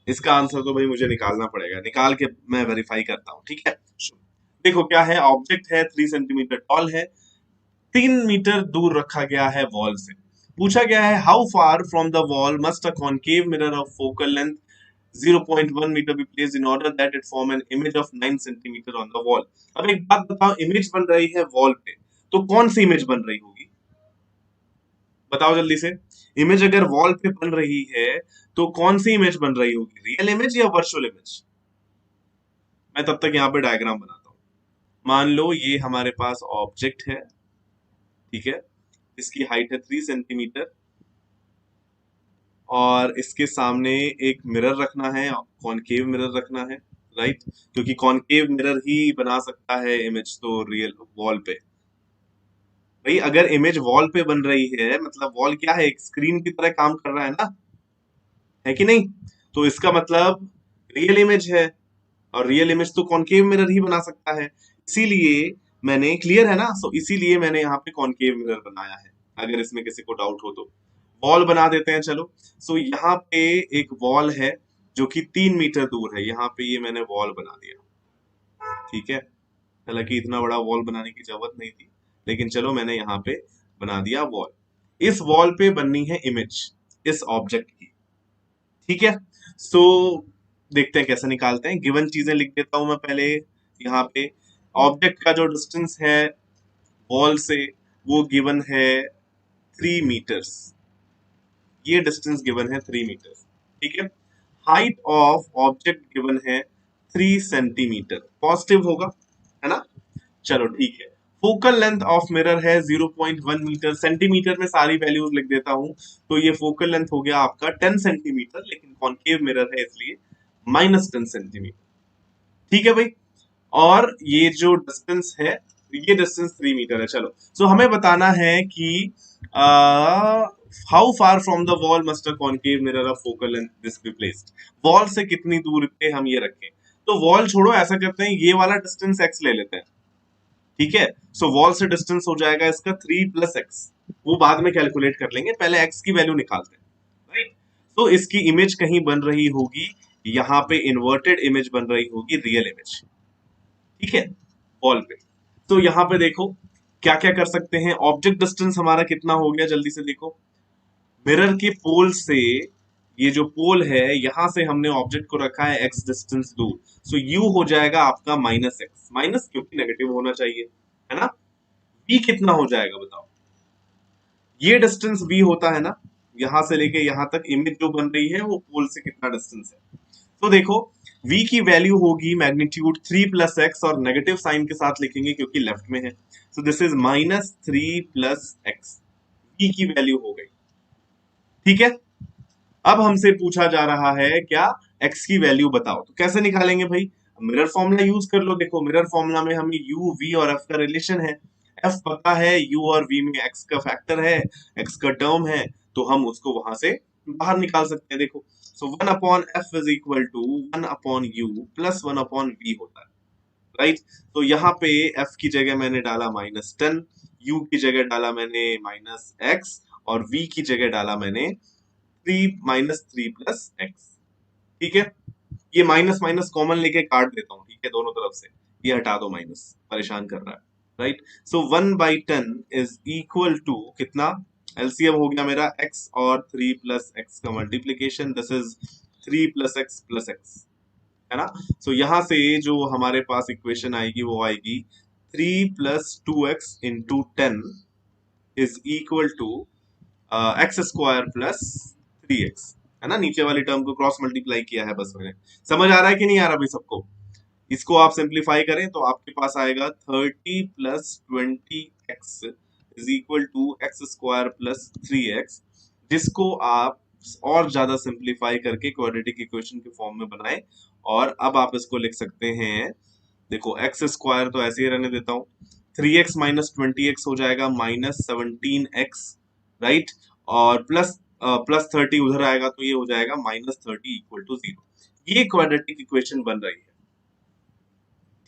इसका आंसर तो भाई मुझे निकालना पड़ेगा, निकाल के मैं वेरीफाई करता हूँ, ठीक है। देखो क्या है, ऑब्जेक्ट है 3 सेंटीमीटर टॉल है, 3 मीटर दूर रखा गया है वॉल से। पूछा गया है how far from the wall must a concave mirror of focal length 0.1 metre be placed in order that it form an image of 9 centimetre on the wall. अब एक बात बताओ, इमेज बन रही है वॉल पे, तो कौन सी इमेज बन रही होगी बताओ जल्दी से। इमेज अगर वॉल पे बन रही है तो कौन सी इमेज बन रही होगी, रियल इमेज या वर्चुअल इमेज। मैं तब तक यहाँ पे डायग्राम बनाता हूँ। मान लो ये हमारे पास ऑब्जेक्ट है, ठीक है, इसकी हाइट है 3 सेंटीमीटर, और इसके सामने एक मिरर रखना है, कॉनकेव मिरर रखना है, राइट, क्योंकि कॉनकेव मिरर ही बना सकता है इमेज तो रियल वॉल पे। भाई अगर इमेज वॉल पे बन रही है मतलब वॉल क्या है, एक स्क्रीन की तरह काम कर रहा है ना, है कि नहीं। तो इसका मतलब रियल इमेज है, और रियल इमेज तो कॉनकेव मिरर ही बना सकता है, इसीलिए मैंने, क्लियर है ना, सो इसीलिए मैंने यहाँ पे कॉनकेव मिरर बनाया है, अगर इसमें किसी को डाउट हो तो। वॉल बना देते हैं चलो। सो यहाँ पे एक वॉल है, जो कि 3 मीटर दूर है। यहाँ पे ये मैंने वॉल बना दिया, ठीक है। हालांकि इतना बड़ा वॉल बनाने की जरूरत नहीं थी, लेकिन चलो मैंने यहाँ पे बना दिया वॉल। इस वॉल पे बननी है इमेज इस ऑब्जेक्ट की, ठीक है। सो देखते हैं कैसे निकालते हैं। गिवन चीजें लिख देता हूं मैं पहले। यहाँ पे ऑब्जेक्ट का जो डिस्टेंस है वॉल से वो गिवन है 3 मीटर्स। ये डिस्टेंस गिवन है 3 मीटर्स, ठीक है। हाइट ऑफ ऑब्जेक्ट गिवन है 3 सेंटीमीटर, पॉजिटिव होगा, है ना। चलो ठीक है। फोकल लेंथ ऑफ मिरर है 0.1 मीटर, सेंटीमीटर में सारी वैल्यूज लिख देता हूं। तो ये फोकल लेंथ हो गया आपका 10 सेंटीमीटर, लेकिन कॉन्केव मिरर है इसलिए -10 सेंटीमीटर, ठीक है भाई। और ये जो डिस्टेंस है, ये डिस्टेंस 3 मीटर है। चलो सो हमें बताना है कि how far from the wall must a concave mirror of focal length this be placed. Wall से कितनी दूर पे हम ये रखें। तो वॉल छोड़ो, ऐसा करते हैं ये वाला डिस्टेंस x ले लेते हैं, ठीक है। सो वॉल से डिस्टेंस हो जाएगा इसका 3 + x। वो बाद में कैलकुलेट कर लेंगे, पहले x की वैल्यू निकालते हैं, राइट। तो इसकी इमेज कहीं बन रही होगी, यहाँ पे इन्वर्टेड इमेज बन रही होगी, रियल इमेज, ठीक है, वॉल पे। तो यहाँ पे देखो क्या क्या कर सकते हैं। ऑब्जेक्ट डिस्टेंस हमारा कितना हो गया, जल्दी से देखो। मिरर के पोल से, ये जो पोल है यहां से हमने ऑब्जेक्ट को रखा है x डिस्टेंस दूर। सो u हो जाएगा आपका -x, माइनस क्योंकि नेगेटिव होना चाहिए, है ना। v कितना हो जाएगा बताओ। ये डिस्टेंस v होता है ना, यहां से लेके यहां तक इमेज जो बन रही है वो पोल से कितना डिस्टेंस है। तो देखो v की वैल्यू होगी मैग्नीट्यूड 3 + x, और नेगेटिव साइन के साथ लिखेंगे क्योंकि लेफ्ट में है। So this is -3 + x। v की वैल्यू हो गई, ठीक है। अब हमसे पूछा जा रहा है क्या, x की वैल्यू बताओ। तो कैसे निकालेंगे भाई, मिरर फॉर्मूला यूज कर लो। देखो मिरर फॉर्मूला में हमें u, v और f का रिलेशन है। f पता है, u और v में x का फैक्टर है, x का टर्म है, तो हम उसको वहां से बाहर निकाल सकते हैं। देखो so 1/f is equal to 1/u plus 1/v होता है, राइट। तो यहाँ पे f की जगह मैंने डाला -10, u की जगह डाला मैंने -x, और v की जगह डाला मैंने 3 - 3 + x, ठीक है। ये माइनस माइनस कॉमन लेके काट देता हूँ, ठीक है, दोनों तरफ से। ये हटा दो, माइनस परेशान कर रहा है, right. So 1/10 is equal to कितना, एलसीएम हो गया मेरा x और 3 + x का multiplication, this is 3 + x + x, है ना। सो यहाँ से जो हमारे पास इक्वेशन आएगी वो आएगी 3 + 2x × 10 is equal to x² + 3x, है ना। नीचे वाली टर्म को क्रॉस मल्टीप्लाई किया है बस मैंने। समझ आ रहा है कि नहीं आ रहा भाई सबको। इसको आप सिंप्लीफाई करें तो आपके पास आएगा 30 + 20x is equal to x² + 3x, जिसको आप और ज्यादा सिंप्लीफाई करके क्वाड्रेटिक इक्वेशन के फॉर्म में बनाए। और अब आप इसको लिख सकते हैं, देखो x² तो ऐसे ही रहने देता हूँ, 3x - 20x हो जाएगा -17x, राइट। और +30 उधर आएगा तो ये हो जाएगा -30 = 0। ये क्वाड्रेटिक इक्वेशन बन रही है,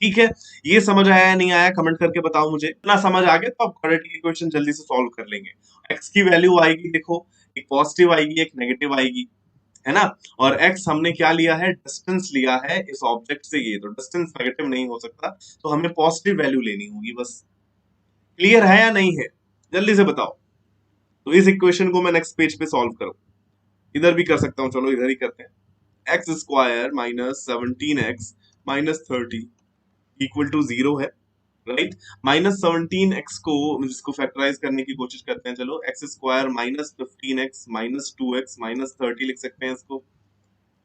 ठीक है। ये समझ आया या नहीं आया कमेंट करके बताओ मुझे। इतना समझ आ गया तो आप क्वाड्रेटिक इक्वेशन जल्दी से सॉल्व कर लेंगे। x की वैल्यू आएगी, देखो एक पॉजिटिव आएगी एक नेगेटिव आएगी, है ना। और x हमने क्या लिया है, डिस्टेंस लिया है इस ऑब्जेक्ट से, ये तो डिस्टेंस नेगेटिव नहीं हो सकता, तो हमें पॉजिटिव वैल्यू लेनी होगी बस। क्लियर है या नहीं है, जल्दी से बताओ। तो इस इक्वेशन को मैं नेक्स्ट पेज पे सॉल्व करूं, इधर भी कर सकता हूं, चलो इधर ही करते हैं। x² - 17x - 30 इक्वल टू 0 है, राइट। -17x को इसको फैक्टराइज करने की कोशिश करते हैं। चलो x² - 15x - 2x - 30 लिख सकते हैं इसको,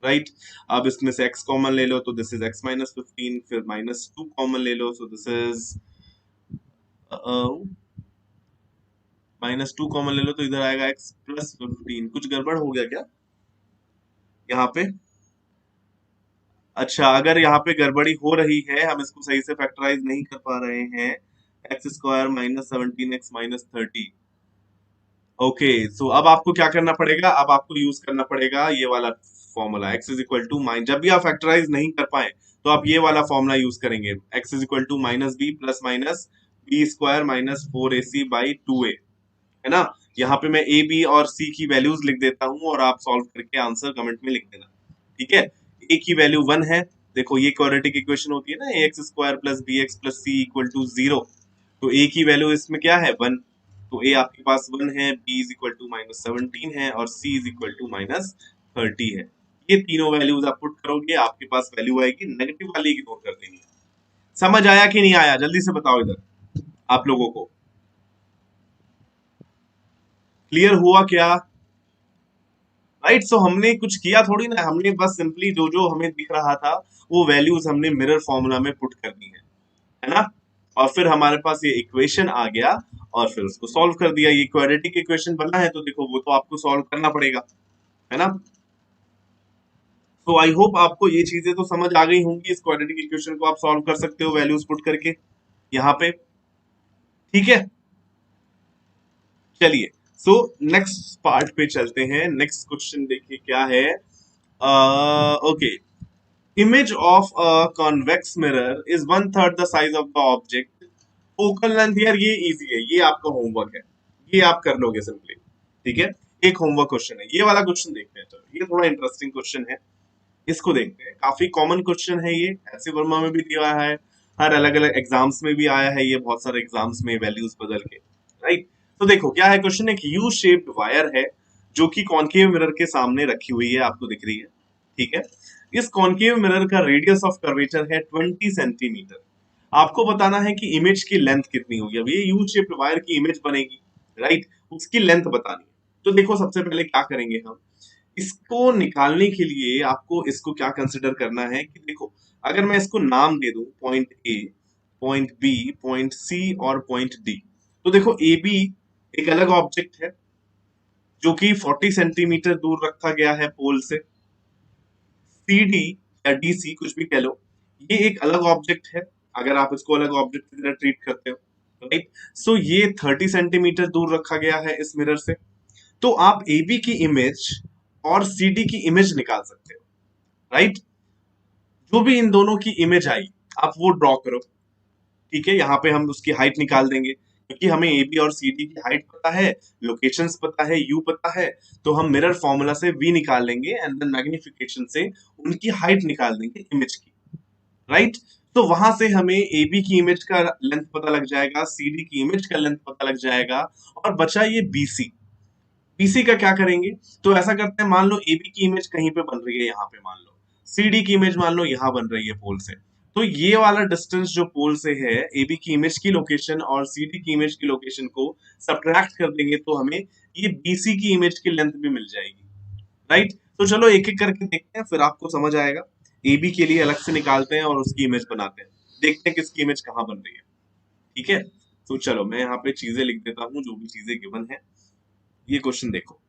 राइट। अब इसमें से x कॉमन ले लो तो दिस इज x - 15, फिर -2 कॉमन ले लो, सो दिस इज -2 कॉमन ले लो तो इधर आएगा x + 15। कुछ गड़बड़ हो गया क्या यहाँ पे। अच्छा, अगर यहाँ पे गड़बड़ी हो रही है, हम इसको सही से फैक्टराइज नहीं कर पा रहे हैं, x² - 17x - 30। ओके, सो अब आपको क्या करना पड़ेगा, अब आपको यूज करना पड़ेगा ये वाला formula, x is equal to minus. जब भी आप फैक्टराइज नहीं कर पाए तो आप ये वाला फॉर्मूला यूज करेंगे, x is equal to -b + -b² - 4ac/2a, है ना। यहाँ पे मैं a b और c की वैल्यूज लिख देता हूँ और आप सॉल्व करके आंसर कमेंट में लिख देना, ठीक है, ए की वैल्यू 1 है, देखो ये क्वाड्रेटिक इक्वेशन होती है ना, ax square plus b x plus c equal to 0, तो ए की वैल्यू इसमें क्या है 1, तो ए आपके पास 1 है, बी इज इक्वल टू -17 है और सी इज इक्वल टू -30 है। ये तीनों वैल्यूज आप पुट करोगे, आपके पास वैल्यू आएगी, नेगेटिव वाली इग्नोर कर देनी है। समझ आया कि नहीं आया, जल्दी से बताओ इधर आप लोगों को, क्लियर हुआ क्या? राइट, सो हमने कुछ किया थोड़ी ना, हमने बस सिंपली जो जो हमें दिख रहा था वो वैल्यूज हमने मिरर फॉर्मूला में पुट कर दी है ना, और फिर हमारे पास ये इक्वेशन आ गया और फिर उसको सॉल्व कर दिया। ये क्वाड्रेटिक इक्वेशन बना है तो देखो वो तो आपको सॉल्व करना पड़ेगा, है ना। तो आई होप आपको ये चीजें तो समझ आ गई होंगी, इस क्वाड्रेटिक इक्वेशन को आप सॉल्व कर सकते हो वैल्यूज पुट करके यहाँ पे, ठीक है। चलिए, सो नेक्स्ट पार्ट पे चलते हैं। नेक्स्ट क्वेश्चन देखिए क्या है। Okay, image of a convex mirror is 1/3 the size of the object, focal length, यार ये इजी है, ये आपका होमवर्क है, ये आप कर लोगे सिंपली, ठीक है। एक होमवर्क क्वेश्चन है, ये वाला क्वेश्चन देखते हैं, चलो ये थोड़ा इंटरेस्टिंग क्वेश्चन है, इसको देखते हैं। काफी कॉमन क्वेश्चन है ये, ऐसे वर्मा में भी दिया है, हर अलग अलग एग्जाम्स में भी आया है ये, बहुत सारे एग्जाम्स में वैल्यूज बदल के, राइट। तो देखो क्या है क्वेश्चन, एक यू शेप्ड वायर है जो कि कॉन्केव मिरर के सामने रखी हुई है, आपको दिख रही है, ठीक है। इस कॉन्केव मिरर का रेडियस ऑफ कर्वेचर है 20 सेंटीमीटर। आपको बताना है कि इमेज की लेंथ कितनी होगी। अब ये यू शेप्ड वायर की इमेज बनेगी, राइट, उसकी लेंथ बतानी है। तो देखो सबसे पहले क्या करेंगे हम, इसको निकालने के लिए आपको इसको क्या कंसिडर करना है कि देखो, अगर मैं इसको नाम दे दूं point A, point B, point C और पॉइंट डी, तो देखो ए बी एक अलग ऑब्जेक्ट है जो कि 40 सेंटीमीटर दूर रखा गया है पोल से, सी डी या डी सी कुछ भी कह लो, ये एक अलग ऑब्जेक्ट है, अगर आप इसको अलग ऑब्जेक्ट की तरह ट्रीट करते हो, राइट। सो ये 30 सेंटीमीटर दूर रखा गया है इस मिरर से। तो आप ए बी की इमेज और सी डी की इमेज निकाल सकते हो, राइट। जो भी इन दोनों की इमेज आई आप वो ड्रॉ करो, ठीक है। यहाँ पे हम उसकी हाइट निकाल देंगे क्योंकि हमें ए बी और सी डी की हाइट पता है, लोकेशंस पता है, यू पता है, तो हम मिरर फॉर्मूला से वी निकाल लेंगे एंड देन मैग्निफिकेशन से उनकी हाइट निकाल देंगे इमेज की, राइट। तो वहां से हमें ए बी की इमेज का लेंथ पता लग जाएगा, सी डी की इमेज का लेंथ पता लग जाएगा, और बचा ये बी सी। पीसी का क्या करेंगे, तो ऐसा करते हैं, मान लो एबी की इमेज कहीं पे बन रही है, यहाँ पे मान लो सीडी की इमेज मान लो यहाँ बन रही है पोल से, तो ये वाला डिस्टेंस जो पोल से है एबी की इमेज की लोकेशन और सीडी की इमेज की लोकेशन को सब्ट्रैक्ट कर देंगे तो हमें ये बीसी की इमेज की लेंथ भी मिल जाएगी, राइट। तो चलो एक एक करके देखते हैं, फिर आपको समझ आएगा। एबी के लिए अलग से निकालते हैं और उसकी इमेज बनाते हैं, देखते हैं किसकी इमेज कहाँ बन रही है, ठीक है। तो चलो मैं यहाँ पे चीजें लिख देता हूँ, जो भी चीजें गिवन है। ये क्वेश्चन देखो,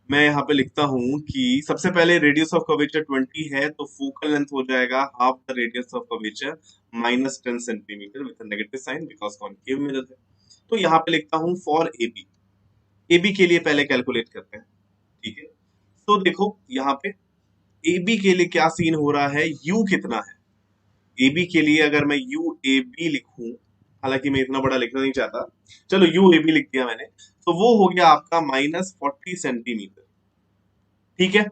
मैं यहाँ पे लिखता हूँ कि सबसे पहले रेडियस ऑफ कर्वेचर 20 है, तो फोकल लेंथ हो जाएगा half the radius of curvature -10 centimetre with negative sign because concave mirror है। तो यहाँ पे लिखता हूँ फॉर एबी, एबी के लिए पहले कैलकुलेट करते हैं, ठीक है। तो देखो यहाँ पे एबी के लिए क्या सीन हो रहा है, यू कितना है एबी के लिए, अगर मैं यू ए बी लिखूं, हालांकि मैं इतना बड़ा लिखना नहीं चाहता, चलो यू ए बी लिख दिया मैंने, तो वो हो गया आपका -40 सेंटीमीटर, ठीक है।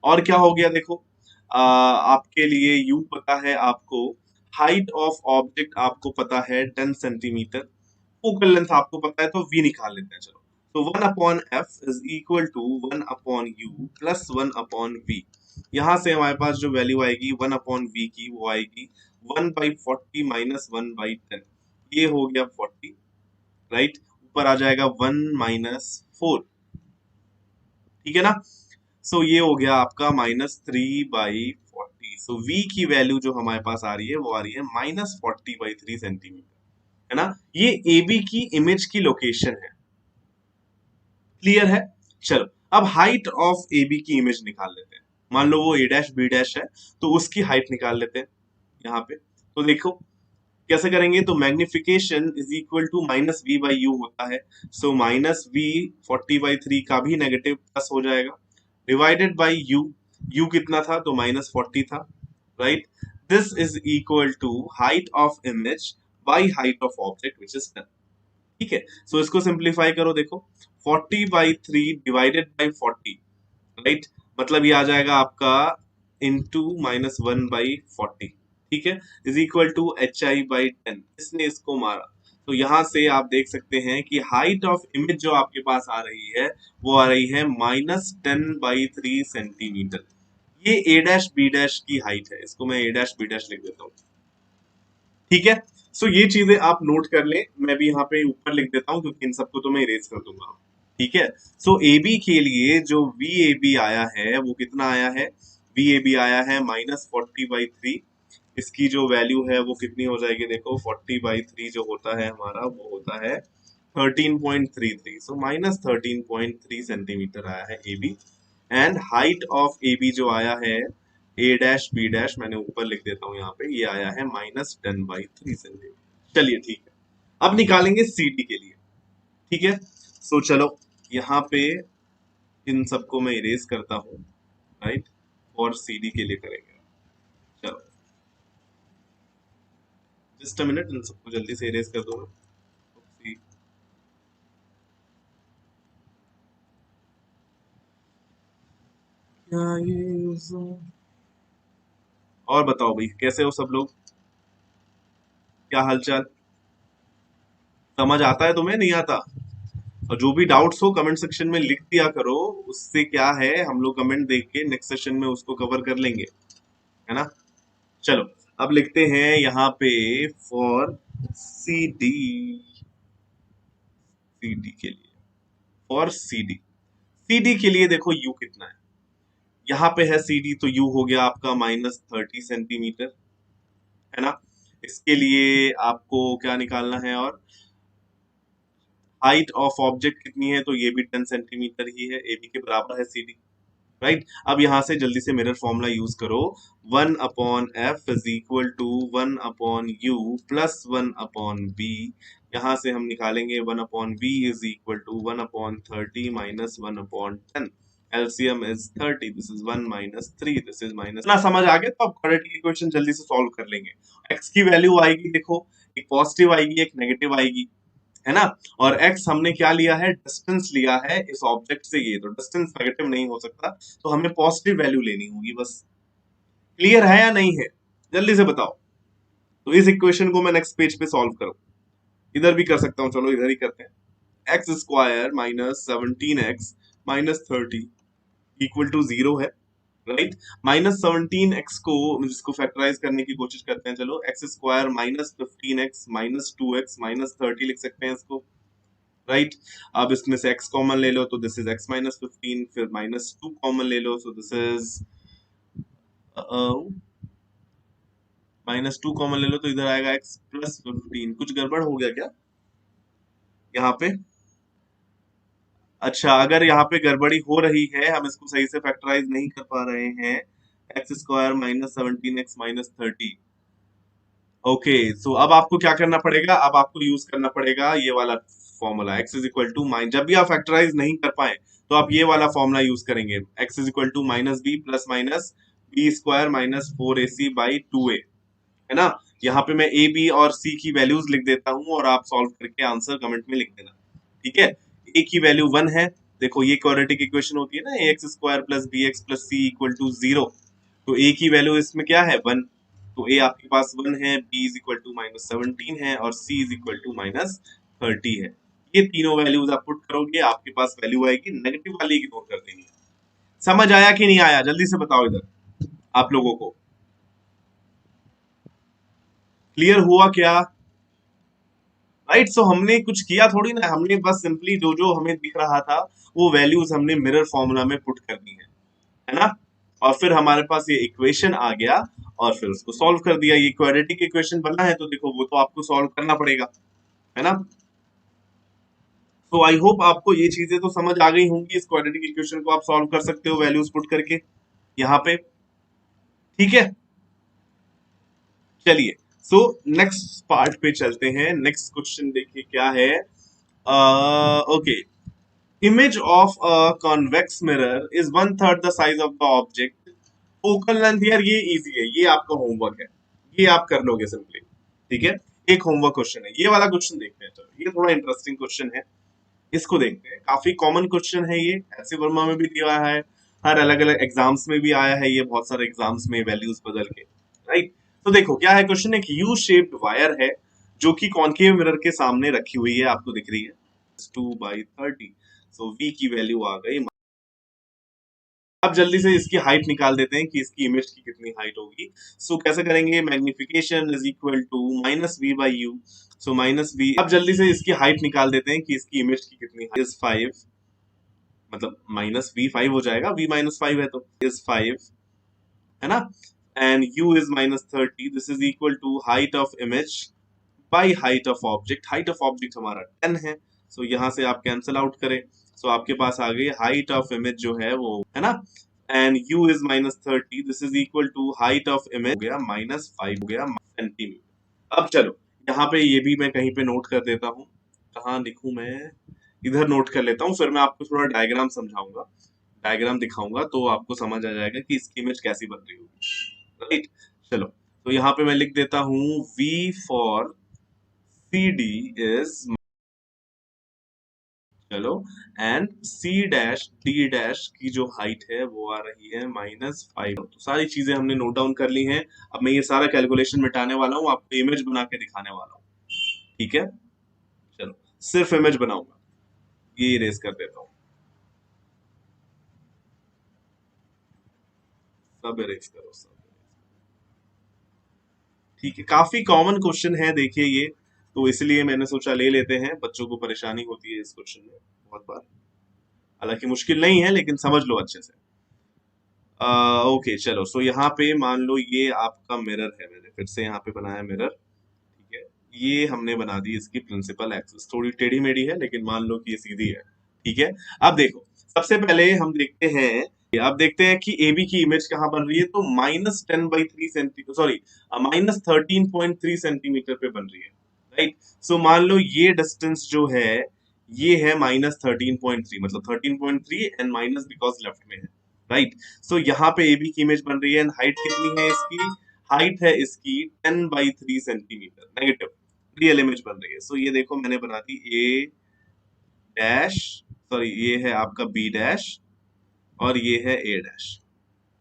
और क्या हो गया देखो, आपके लिए यू पता है, आपको हाइट ऑफ ऑब्जेक्ट आपको पता है 10 सेंटीमीटर, फोकल लेंथ आपको पता है, तो वी निकाल लेते हैं चलो। तो 1/f is equal to 1/u plus 1/v। यहां से हमारे पास जो वैल्यू आएगी 1/v की, वो आएगी 1/40 माइनस 1/10, ये हो गया 40, राइट। ऊपर आ जाएगा 1 - 4, ठीक है ना। सो ये हो गया आपका -3/40। सो v की वैल्यू जो हमारे पास आ रही है वो आ रही है -40/3 सेंटीमीटर, है ना। ये ए बी की इमेज की लोकेशन है, क्लियर है। चलो अब हाइट ऑफ ए बी की इमेज निकाल लेते हैं, मान लो वो ए डैश बी डैश है, तो उसकी हाइट निकाल लेते हैं यहाँ पे। तो देखो कैसे करेंगे, तो magnification is equal to -v/u होता है, सो -v 40/3 का भी नेगेटिव प्लस हो जाएगा, डिवाइडेड बाई यू, यू कितना था, तो -40 था, right. This is equal to height of image by height of object which is 10, ठीक है। इसको सिंप्लीफाई करो, देखो 40/3 डिवाइडेड बाई 40, राइट, मतलब ये आ जाएगा आपका इंटू -1/40, ठीक है, इज इक्वल टू HI/10। इसने इसको मारा, तो यहां से आप देख सकते हैं कि हाइट ऑफ इमेज जो आपके पास आ रही है वो आ रही है -10/3 सेंटीमीटर। ये A डैश B डैश की हाइट है, इसको मैं A डैश B डैश लिख देता हूँ, ठीक है। सो ये चीजें आप नोट कर लें, मैं भी यहाँ पे ऊपर लिख देता हूँ क्योंकि इन सबको तो मैं इरेज कर दूंगा, ठीक है। सो ए बी के लिए जो VAB आया है वो कितना आया है, VAB आया है -40/3। इसकी जो वैल्यू है वो कितनी हो जाएगी, देखो 40/3 जो होता है हमारा वो होता है 13.33, सो -13.3 सेंटीमीटर आया है A B. And height of A B जो आया है A डैश B डैश, मैंने ऊपर लिख देता हूँ यहाँ पे, ये आया है -10/3 सेंटीमीटर। चलिए ठीक है, अब निकालेंगे CD के लिए, ठीक है। सो चलो यहाँ पे इन सबको मैं इरेज करता हूँ, राइट, और CD के लिए करेंगे। चलो जस्ट अ मिनट, इन सबको जल्दी से इरेज कर दो। क्या ये और बताओ भाई, कैसे हो सब लोग, क्या हालचाल, समझ आता है तुम्हें नहीं आता? और जो भी डाउट्स हो कमेंट सेक्शन में लिख दिया करो, उससे क्या है हम लोग कमेंट देख के नेक्स्ट सेशन में उसको कवर कर लेंगे, है ना। चलो अब लिखते हैं यहाँ पे for C D, C D के लिए, for C D, C D के लिए देखो यू कितना है, यहाँ पे है सी डी, तो यू हो गया आपका -30 सेंटीमीटर, है ना। इसके लिए आपको क्या निकालना है, और हाइट ऑफ ऑब्जेक्ट कितनी है, तो ये भी 10 सेंटीमीटर ही है, ए बी के बराबर है सी डी, राइट। अब यहां से जल्दी से मिरर फॉर्मूला यूज करो, 1/f is equal to 1/u plus 1/b। यहां से हम निकालेंगे 1/b is equal to 1/30 minus 1/10। LCM is 30, this is 1 minus 3, this is minus ना। समझ आ गया, तो अब क्वाड्रेटिक इक्वेशन जल्दी से सॉल्व कर लेंगे। एक्स की वैल्यू आएगी, देखो एक पॉजिटिव आएगी एक नेगेटिव आएगी, है ना। और x हमने क्या लिया है, डिस्टेंस लिया है इस ऑब्जेक्ट से, ये तो डिस्टेंस नेगेटिव नहीं हो सकता, तो हमें पॉजिटिव वैल्यू लेनी होगी बस। क्लियर है या नहीं है, जल्दी से बताओ। तो इस इक्वेशन को मैं नेक्स्ट पेज पे सॉल्व करूं, इधर भी कर सकता हूं, चलो इधर ही करते हैं। X square -17x -30 equal to 0 है, राइट। -17x को जिसको फैक्टराइज करने की कोशिश करते हैं, चलो एक्स स्क्वायर -15x -2x -30 लिख सकते हैं इसको, राइट। अब इसमें से x कॉमन ले लो, तो दिस इज x -15, फिर -2 कॉमन ले लो, सो दिस इज -2 कॉमन ले लो, तो इधर आएगा x +15। कुछ गड़बड़ हो गया क्या यहाँ पे? अच्छा, अगर यहाँ पे गड़बड़ी हो रही है, हम इसको सही से फैक्टराइज नहीं कर पा रहे हैं, एक्स स्क्वायर -17x -30, ओके। सो अब आपको क्या करना पड़ेगा, अब आपको यूज करना पड़ेगा ये वाला formula, x is equal to minus, जब भी आप फैक्टराइज नहीं कर पाए तो आप ये वाला फॉर्मूला यूज करेंगे, x is equal to -b plus minus b square -4ac/2a, है ना। यहाँ पे मैं ए बी और सी की वैल्यूज लिख देता हूँ और आप सॉल्व करके आंसर कमेंट में लिख देना, ठीक है। ए की वैल्यू 1 है, देखो ये क्वाड्रेटिक इक्वेशन होती है ना, x square plus b x plus c equal to 0, तो ए की वैल्यू इसमें क्या है 1, तो ए आपके पास 1 है, बी इज इक्वल टू -17 है और सी इज इक्वल टू -30 है। ये तीनों वैल्यूज आप पुट करोगे, आपके पास वैल्यू आएगी, नेगेटिव वाली इग्नोर कर देनी है। समझ आया कि नहीं आया, जल्दी से बताओ इधर आप लोगों को, क्लियर हुआ क्या, राइट। सो हमने कुछ किया थोड़ी ना, हमने बस सिंपली जो जो हमें दिख रहा था वो वैल्यूज हमने मिरर फॉर्मूला में पुट कर दी है ना। और फिर हमारे पास ये इक्वेशन आ गया और फिर उसको सॉल्व कर दिया। ये क्वाड्रेटिक इक्वेशन बना है तो देखो वो तो आपको सॉल्व करना पड़ेगा, है ना। तो आई होप आपको ये चीजें तो समझ आ गई होंगी, इस क्वाड्रेटिक इक्वेशन को आप सॉल्व कर सकते हो वैल्यूज पुट करके यहाँ पे, ठीक है। चलिए सो नेक्स्ट पार्ट पे चलते हैं, नेक्स्ट क्वेश्चन देखिए क्या है। Okay, image of a convex mirror is 1/3 the size of the object, focal length, यार ये इजी है, ये आपका होमवर्क है, ये आप कर लोगे सिंपली, ठीक है। एक होमवर्क क्वेश्चन है, ये वाला क्वेश्चन देखते हैं, चलो ये थोड़ा इंटरेस्टिंग क्वेश्चन है, इसको देखते हैं। काफी कॉमन क्वेश्चन है ये, ऐसे वर्मा में भी दिया है हर अलग अलग एग्जाम्स में भी आया है ये, बहुत सारे एग्जाम्स में वैल्यूज बदल के, राइट। तो देखो क्या है क्वेश्चन, एक यू शेप्ड वायर है जो कि कॉनकेव मिरर के सामने रखी हुई है, आपको दिख रही है 2/30। सो वी की वैल्यू आ गई। अब जल्दी से इसकी हाइट निकाल देते हैं कि इसकी इमेज की कितनी हाइट होगी। सो कैसे करेंगे, magnification is equal to minus v by u. So minus v, अब जल्दी से इसकी हाइट निकाल देते हैं कि इसकी इमेज की कितनी हाइट इज 5, मतलब माइनस वी 5 हो जाएगा, वी माइनस 5 है तो इज 5, है ना। And u is -30, this is equal to height of image by height of object. Height of object हमारा 10 है, सो यहाँ से आप कैंसिल आउट करें, सो आपके पास आ गई हाइट ऑफ इमेज जो है वो, है ना। And u is -30, this is equal to height of image हो गया -5 हो गया सेंटीमीटर। अब चलो यहाँ पे ये भी मैं कहीं पे नोट कर देता हूँ, कहाँ लिखूं मैं, इधर नोट कर लेता हूँ, फिर मैं आपको थोड़ा डायग्राम समझाऊंगा, डायग्राम दिखाऊंगा तो आपको समझ आ जाएगा कि इसकी इमेज कैसी बन रही होगी, राइट। चलो तो यहाँ पे मैं लिख देता हूँ v फॉर CD इज, चलो, and C dash D dash की जो हाइट है वो आ रही है -5। तो सारी चीजें हमने नोट डाउन कर ली हैं। अब मैं ये सारा कैलकुलेशन मिटाने वाला हूँ, आपको इमेज बना के दिखाने वाला हूँ, ठीक है। चलो सिर्फ इमेज बनाऊंगा, ये इरेज कर देता हूँ, सब इरेज करो सब, ठीक है। काफी कॉमन क्वेश्चन है देखिए ये, तो इसलिए मैंने सोचा ले लेते हैं, बच्चों को परेशानी होती है इस क्वेश्चन में बहुत बार, हालांकि मुश्किल नहीं है लेकिन समझ लो अच्छे से। ओके चलो, सो यहाँ पे मान लो ये आपका मिरर है, मैंने फिर से यहाँ पे बनाया मिरर, ठीक है। ये हमने बना दी इसकी प्रिंसिपल एक्सिस, थोड़ी टेढ़ी मेढ़ी है लेकिन मान लो कि ये सीधी है, ठीक है। अब देखो सबसे पहले हम देखते हैं, अब देखते हैं कि AB की इमेज कहाँ बन रही है, तो -10/3 सेंटीमीटर, सॉरी -13.3 सेंटीमीटर पे बन रही है, राइट। सो मान लो ये डिस्टेंस जो है ये है -13.3, मतलब 13.3 एंड माइनस बिकॉज लेफ्ट में है, राइट। सो यहाँ पे AB की इमेज बन रही है एंड हाइट कितनी है इसकी, हाइट है इसकी 10/3 सेंटीमीटर, नेगेटिव रियल इमेज बन रही है। सो ये देखो मैंने बना दी A डैश, सॉरी ये है आपका B डैश और ये है A डैश,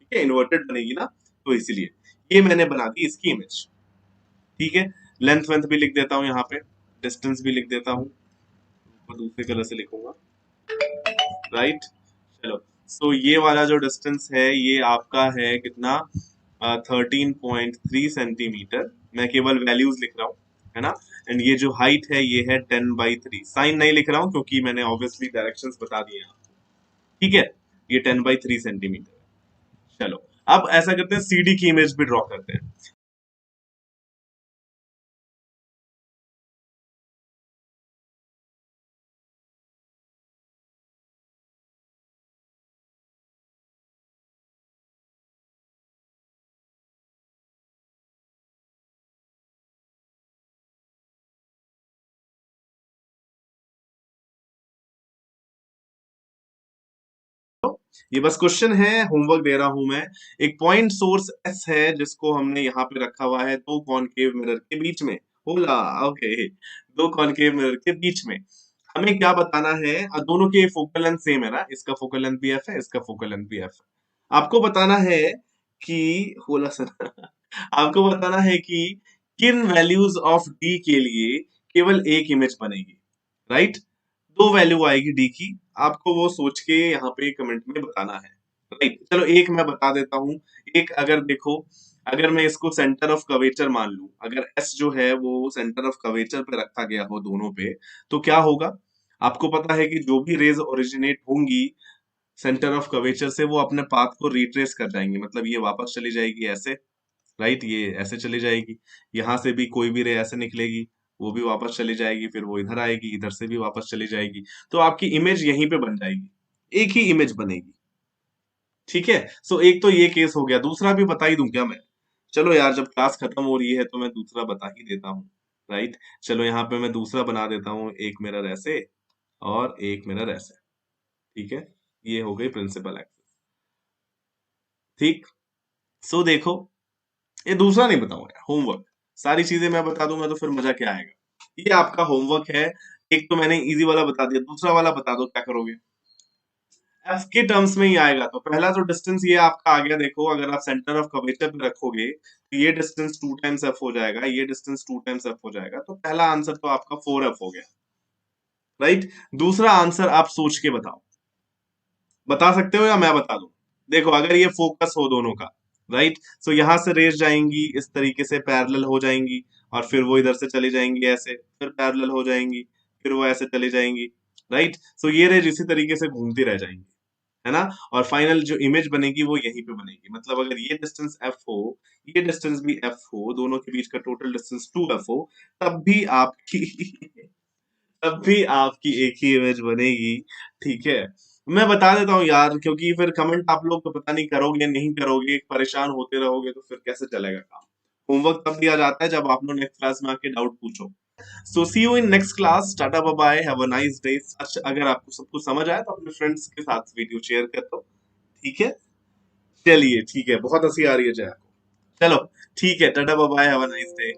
ठीक है, इन्वर्टेड बनेगी ना, तो इसीलिए ये मैंने बना दी इसकी इमेज, ठीक है। लेंथ वेंथ भी लिख देता हूँ यहाँ पे, डिस्टेंस भी लिख देता हूँ, और दूसरे कलर से लिखूंगा, राइट। चलो सो ये वाला जो डिस्टेंस है ये आपका है कितना, 13.3 सेंटीमीटर, मैं केवल वैल्यूज लिख रहा हूँ, है ना। एंड ये जो हाइट है ये है 10/3, साइन नहीं लिख रहा हूँ क्योंकि मैंने ऑब्वियसली डायरेक्शंस बता दिए हैं, ठीक है। ये 10/3 सेंटीमीटर है। चलो अब ऐसा करते हैं, CD की इमेज भी ड्रॉ करते हैं। ये बस क्वेश्चन है, होमवर्क दे रहा हूं मैं। एक पॉइंट सोर्स एस है जिसको हमने यहाँ पे रखा हुआ है दो कॉनकेव मिरर के बीच में, होला, ओके, दो कॉनकेव मिरर के बीच में हमें क्या बताना है, दोनों के फोकल लेंथ सेम है ना, इसका फोकल लेंथ भी एफ है, इसका फोकल लेंथ भी एफ है। आपको बताना है कि, होला सर आपको बताना है कि किन वैल्यूज ऑफ डी के लिए केवल एक इमेज बनेगी, राइट। दो वैल्यू आएगी डी की, आपको वो सोच के यहाँ पे कमेंट में बताना है, राइट। चलो एक मैं बता देता हूँ, एक अगर देखो, अगर मैं इसको सेंटर ऑफ कर्वेचर मान लूं, अगर एस जो है वो सेंटर ऑफ कर्वेचर पे रखा गया हो दोनों पे, तो क्या होगा, आपको पता है कि जो भी रेज ओरिजिनेट होंगी सेंटर ऑफ कर्वेचर से वो अपने पाथ को रिट्रेस कर जाएंगी, मतलब ये वापस चली जाएगी ऐसे, राइट, ये ऐसे चली जाएगी, यहाँ से भी कोई भी रे ऐसे निकलेगी, वो भी वापस चली जाएगी, फिर वो इधर आएगी, इधर से भी वापस चली जाएगी, तो आपकी इमेज यहीं पे बन जाएगी, एक ही इमेज बनेगी, ठीक है। सो एक तो ये केस हो गया, दूसरा भी बता ही दूं क्या मैं, चलो यार जब क्लास खत्म हो रही है तो मैं दूसरा बता ही देता हूँ, राइट। चलो यहाँ पे मैं दूसरा बना देता हूँ, एक मिरर ऐसे और एक मिरर ऐसे, ठीक है। ये हो गई प्रिंसिपल एक्सिस, ठीक। सो देखो, ये दूसरा नहीं बताऊंगा, होमवर्क, सारी चीजें मैं बता दूंगा तो फिर मजा क्या आएगा, ये आपका होमवर्क है। एक तो मैंने इजी वाला बता दिया, दूसरा वाला बता दो क्या करोगे। एफ के टर्म्स में ही आएगा। तो पहला जो डिस्टेंस ये आपका आ गया, देखो अगर आप सेंटर ऑफ कर्वेचर पे रखोगे तो ये डिस्टेंस 2 टाइम्स एफ हो जाएगा, ये डिस्टेंस 2 टाइम्स एफ हो जाएगा, तो पहला आंसर तो आपका 4 एफ हो गया, राइट। दूसरा आंसर आप सोच के बताओ, बता सकते हो या मैं बता दूं? देखो अगर ये फोकस हो दोनों का, राइट, सो यहां से रेस जाएंगी इस तरीके से पैरेलल हो जाएंगी, और फिर वो इधर से चली जाएंगी ऐसे, फिर पैरेलल हो जाएंगी, फिर वो ऐसे चली जाएंगी, राइट। सो ये रेज इसी तरीके से घूमती रह जाएंगी, है ना। और फाइनल जो इमेज बनेगी वो यहीं पे बनेगी। मतलब अगर ये डिस्टेंस एफ हो, ये डिस्टेंस भी एफ हो, दोनों के बीच का टोटल डिस्टेंस 2 एफ हो, तब भी आपकी तब भी आपकी एक ही इमेज बनेगी, ठीक है। मैं बता देता हूँ यार, क्योंकि फिर कमेंट आप लोग तो पता नहीं करोगे नहीं करोगे, परेशान होते रहोगे, तो फिर कैसे चलेगा काम। होमवर्क तब दिया जाता है जब आप लोग नेक्स्ट क्लास में आके डाउट पूछो। So see you in next class, टाटा bye bye, have a nice day. अगर आपको सब कुछ समझ आया तो अपने फ्रेंड्स के साथ वीडियो शेयर कर दो, ठीक है। चलिए ठीक है, बहुत हंसी आ रही है जया को। चलो ठीक है, टाटा bye bye, have a nice day.